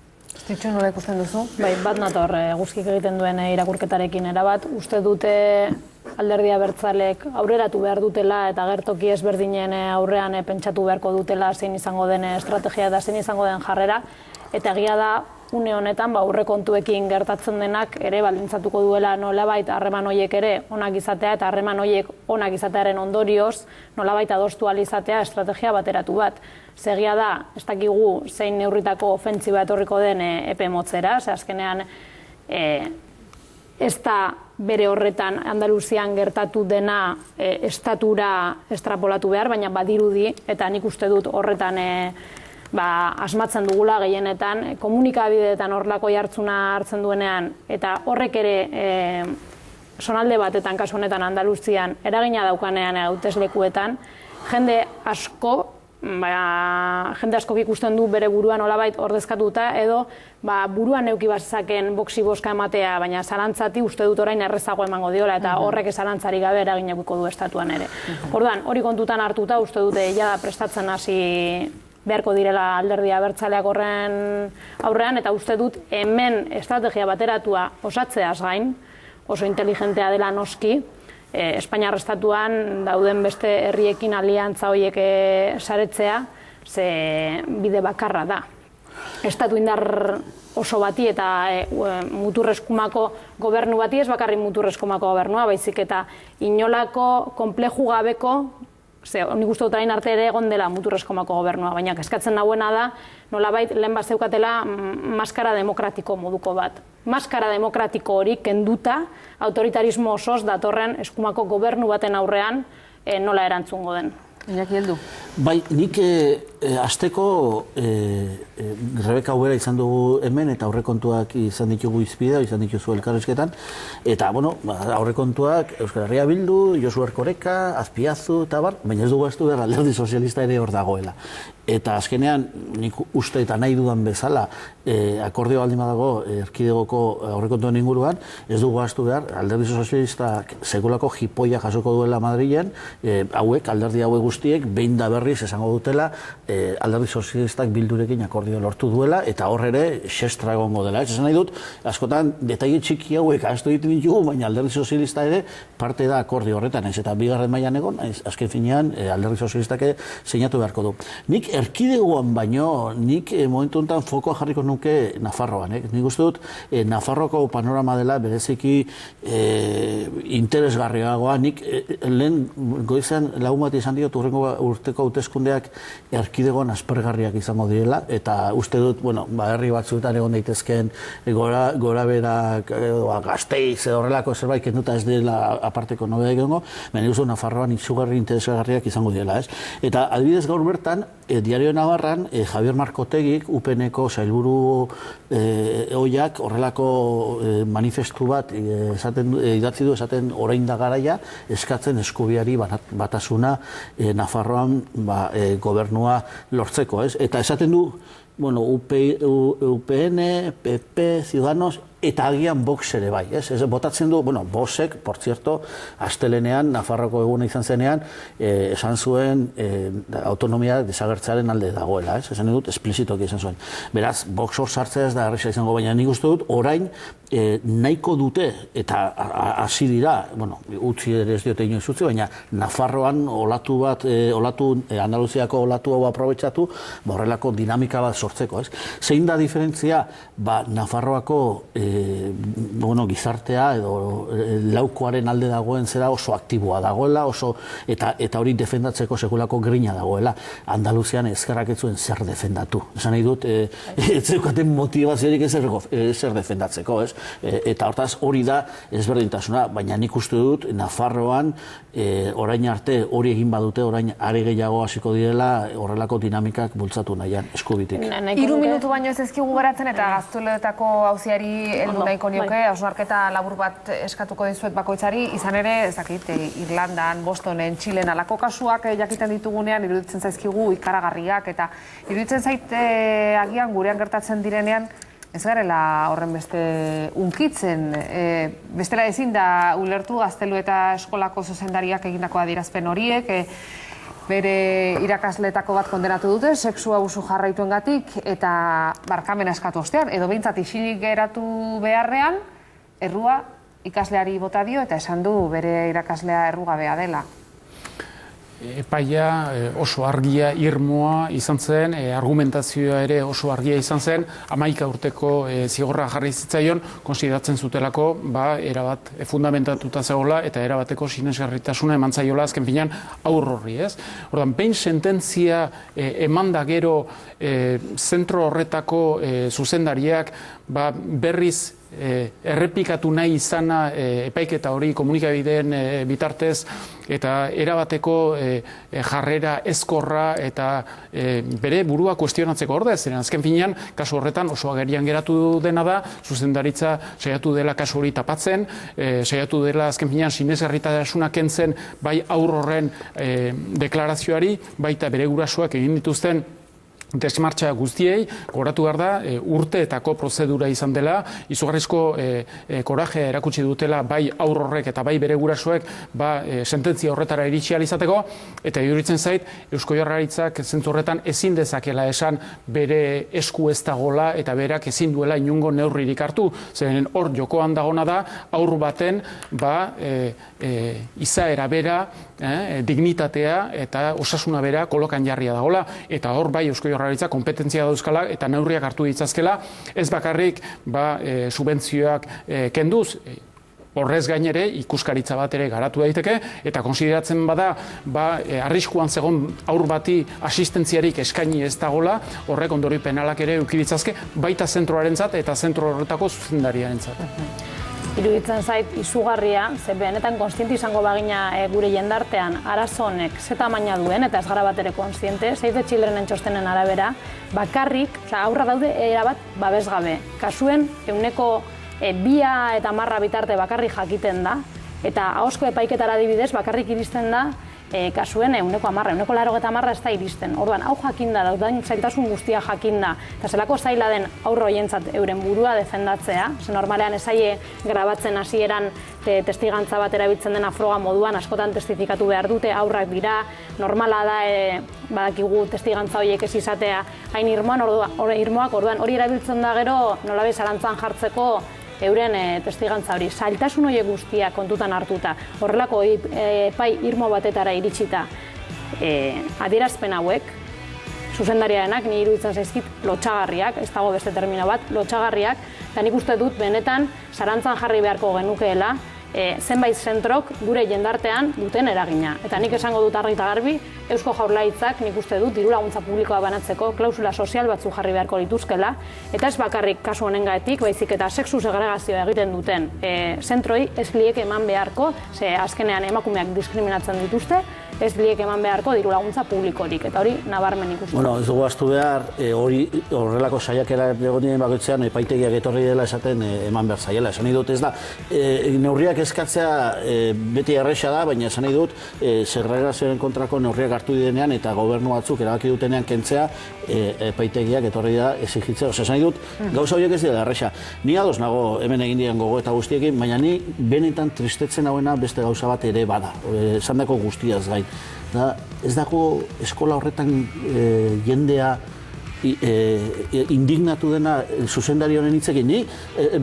Zitxu, nola ikusten duzu? Bai, bat nator guzkik egiten duen irakurketarekin erabat, uste dute alderdi abertzalek aurreratu behar dutela eta gertoki ezberdinen aurrean pentsatu beharko dutela zein izango den estrategia eta zein izango den jarrera, eta egia da une honetan aurrekontuekin gertatzen denak ere baldintzatuko duela nolabait harreman horiek ere onak izatea eta harreman horiek onak izatearen ondorioz nolabait adostu ahal izatea estrategia bateratu bat. Zegia da, ez dakigu zein neurritako ofentsiba etorriko den epe motzera, azkenean ez da bere horretan Andaluzian gertatu dena estatura estrapolatu behar, baina badirudi, eta nik uste dut horretan asmatzen dugula gehienetan, komunikabideetan horrelako jartzuna hartzen duenean, eta horrek ere zonalde batetan, kasu honetan Andaluzian, eragina daukanean hauteslekuetan, jende askok ikusten du bere buruan nolabait ordezkatuta edo buruan neuki bazaken boksi boska ematea, baina zalantzati uste dut orain errezago emango diola eta horrek zalantzari gabe eragina eduko du estatuan ere. Orduan, hori kontutan hartuta uste dute jada prestatzen hasi beharko direla alderdi abertzaleak horren aurrean eta uste dut hemen estrategia bateratua osatzeaz gain, oso inteligentea dela noski, Espainiar estatuan dauden beste herriekin aliantza horiek saretzea, ze bide bakarra da. Estatu indar oso bati eta muturreskumako gobernu bati, ez bakarrik muturreskumako gobernua, baizik eta inolako konpleju gabeko, nik uste dut hain arte ere egon dela muturreskumako gobernua, baina eskatzen nahuena da, nolabait lehen bat zeukatela maskara demokratiko moduko bat. Maskara demokratiko hori kenduta autoritarismo osoz datorren eskumako gobernu baten aurrean nola erantzungo den. Iñaki heldu. Bai, nik hasteko Rebeka Ubera izan dugu hemen eta aurrekontuak izan ditugu izpidea, izan dituzu elkarrizketan. Eta, aurrekontuak Euskal Herria Bildu, Josu Erkoreka, Azpiazu eta baina ez dugu behar alderdi sozialista ere hor dagoela. Eta azkenean, nik uste eta nahi dudan bezala, akordio baldin badago erkidegoko aurrekontuen inguruan, ez dugu ahaztu behar, alderdi sozialistak sekulako jipoia jasoko duela Madrilen, alderdi hauek guztiek, behin da berriz esango dutela, alderdi sozialistak Bildurekin akordio lortu duela, eta hor ere, xestra egongo dela. Ez nahi dut, askotan, detaile txiki hauek ahaztu egiten ditugu, baina alderdi sozialista ere parte da akordio horretan, ez eta bigarren mailan egon, azken finean, alderdi sozialistak seinatu beharko du. Nik erkidegoan baino, nik momentu honetan fokoa jarriko nuke Nafarroan. Nik uste dut, Nafarroko panorama dela bereziki interesgarriagoa. Nik lehen goizan lagun bat izan diot urrengo urteko hauteskundeak erkidegoan aspergarriak izango direla, eta uste dut, herri batzuetan egon daitezkeen gora berak, Gasteiz, horrelako zerbait kenduta ez dela aparteko nobea egongo, baina uste Nafarroan itzugarri interesgarriak izango direla. Eta adibidez gaur bertan, Diario Navarran, Javier Markotegik, UPN-eko sailburu oiak horrelako manifestu bat idatzi du esaten orain da garaia eskatzen eskubiari batasuna Nafarroan gobernua lortzeko. Eta esaten du, UPN, PP, Ciudadanos, eta agian Vox ere bai, ez? Botatzen du, bueno, Voxek, por cierto, astelenean, Nafarroako eguna izan zenean, esan zuen autonomia desagertzearen alde dagoela, ez? Esan dut, esplizitoki esan zuen. Beraz, Vox hor sartzea ez da erresa izango, baina nik uste dut, orain nahiko dute, eta hasi dira, bueno, utzi ere ez diote inoiz utzi, baina Nafarroan olatu bat, Andaluziako olatu hau aprobetxatu, horrelako dinamika bat sortzeko, ez? Zein da diferentzia, Nafarroako gizartea edo laukoaren alde dagoen zera oso aktiboa dagoela, eta hori defendatzeko sekulako grina dagoela. Andaluzian ezkerrak ez zuen zer defendatu. Esan nahi dut, ez zeukaten motivaziorik zer defendatzeko, ez? Eta hortaz hori da ezberdintasuna, baina nik uste dut Nafarroan orain arte hori egin badute, orain are gehiago hasiko direla horrelako dinamikak bultzatu nahian eskubitik. 3 minutu baino ez ezkigu geratzen eta Gazteluetako auziari heldu nahiko nioke, hausnarketa labur bat eskatuko dizuet bakoitzari, izan ere, ez dakit, Irlandan, Bostonen, Txilen alako kasuak jakiten ditugunean, iruditzen zaizkigu ikaragarriak, eta iruditzen zait agian gurean gertatzen direnean, ez garela horren beste unkitzen. Bestela ezin da ulertu Gaztelu eta eskolako zuzendariak egindako adierazpen horiek, bere irakasleetako bat kondenatu dute, sexu abusu jarraituengatik eta barkamena eskatu ostean, edo behintzat isilik geratu beharrean, errua ikasleari bota dio eta esan du bere irakaslea errugabea dela. Epaia oso argia, irmoa izan zen, argumentazioa ere oso argia izan zen, 11 urteko zigorra jarri zitzaion, konsideratzen zutelako, erabat fundamentatuta zegoela eta erabateko sinesgarritasuna eman zaiola azken finean aur horri, ez? Ordan, behin sententzia eman da gero zentro horretako zuzendariak berriz errepikatu nahi izana epaiketa hori komunikabideen bitartez eta erabateko jarrera ezkorra eta bere burua kuestionatzeko ordez. Azken finean, kasu horretan oso agerian geratu dena da, zuzendaritza saiatu dela kasu hori tapatzen, saiatu dela azken finean sinesgarritasuna kentzen bai aur horren deklarazioari, baita bere gurasoak egin dituzten desmartxa guztiei, gogoratu behar da, urteetako prozedura izan dela, izugarrizko korajea erakutsi dutela bai aur horrek eta bai bere gurasoek sententzia horretara iritsi ahal izateko, eta iruditzen zait, Eusko Jaurlaritzak zentzu horretan ezin dezakela esan bere esku ez dagola eta berak ezin duela inungo neurririk hartu, zeren hor jokoan dagona da, aur baten izaera bera, dignitatea eta osasuna bera kolokan jarria dagola, eta hor bai Eusko Jaurlaritza kompetentzia dauzkala eta neurriak hartu ditzazkela, ez bakarrik subentzioak kenduz, horrez gainere ikuskaritza bat ere garatu daiteke, eta konsideratzen bada arriskuan zegon aur bati asistentziarik eskaini ez dagola, horrek ondori penalak ere eduki ditzazke, baita zentroarentzat eta zentro horretako zuzendariarentzat. Iruditzen zait izugarria, ze benetan konstiente izango bagina gure jendartean arazo honek ze tamaina duen, eta ez gara bat ere konstiente, Save the Childrenen txostenen arabera, bakarrik, aurra daude erabat babesgabe. Kasuen, 2 eta 10 bitarte bakarrik jakiten da, eta ahozko epaiketara adibidez bakarrik iristen da, kasuen 110, 190 ez da iristen. Orduan, hau jakinda, daudan zailtasun guztia jakinda, eta zelako zaila den aurro hoientzat euren burua defendatzea, ze normalean ezaie grabatzen hasieran testigantza bat erabiltzen dena froga moduan, askotan testifikatu behar dute, aurrak dira, normala da, badakigu testigantza horiek ez izatea hain irmoak, orduan hori erabiltzen da gero nolabe zalantzan jartzeko euren testigantza hori, zailtasun horiek guztiak kontutan hartuta, horrelako epai irmo batetara iritsita adierazpen hauek, zuzendariarenak ni iruditzen zaizkit lotxagarriak, ez dago beste termino bat, lotxagarriak, eta nik uste dut benetan zalantzan jarri beharko genukeela zenbait zentrok gure jendartean duten eragina. Eta nik esango dut argi eta garbi, Eusko Jaurlaritzak nik uste dut diru laguntza publikoa banatzeko klausula sozial batzu jarri beharko lituzkela, eta ez bakarrik kasu honengatik, baizik eta sexu segregazioa egiten duten zentroi ez lieke eman beharko, ze azkenean emakumeak diskriminatzen dituzte, ez liek eman beharko diru laguntza publikorik, eta hori nabarmen ikusten. Bueno, ez dugu astu behar, hori horrelako saiakera egon diren bakoitzean, epaitegiak etorri dela esaten eman behar zaiela. Esan nahi dut, ez da, neurriak eskatzea beti erresa da, baina esan nahi dut, segregazioaren kontrako neurriak hartu direnean eta gobernu batzuk erabaki dutenean kentzea, epaitegiak etorri da exigitzea. Esan nahi dut, gauza horiek ez dira erresa. Ni ados nago hemen egin diren gogo eta guztiekin, baina ni benetan tristetzen hauena beste gauza bat ere bada, esan dako guztiaz gain. Ez dago eskola horretan jendea indignatu dena zuzendari honen hitzekin. Ni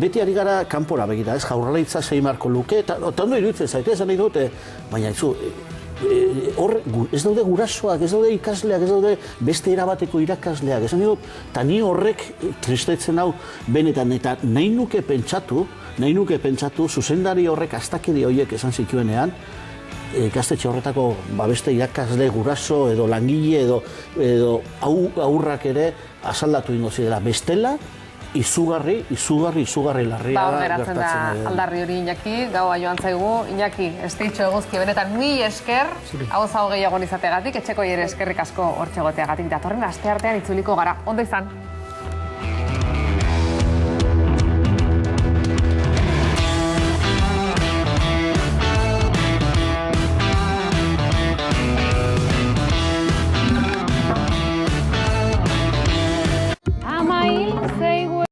beti ari gara kanpora begira, ez Jaurlaritza zein marko luke, eta ondo iruditzen zaite, esan nahi dute, baina ez daude gurasoak, ez daude ikasleak, ez daude beste erabateko irakasleak, esan nahi dut, eta ni horrek tristetzen hau benetan, eta nahi nuke pentsatu, zuzendari horrek astakeri horiek esan zituenean, ikastetxe horretako beste irakasle guraso edo langile edo aurrak ere asaldatu ingo zirela. Bestela, izugarri larria gertatzen da. Aldarri hori Iñaki, gaua joan zaigu. Iñaki, esteitxo eguzki, benetan mi esker, hau zau gehiagon izategatik, etxeko ere eskerrik asko hortxe goteagatik. Datorren asteartean itzuliko gara. Ondo izan.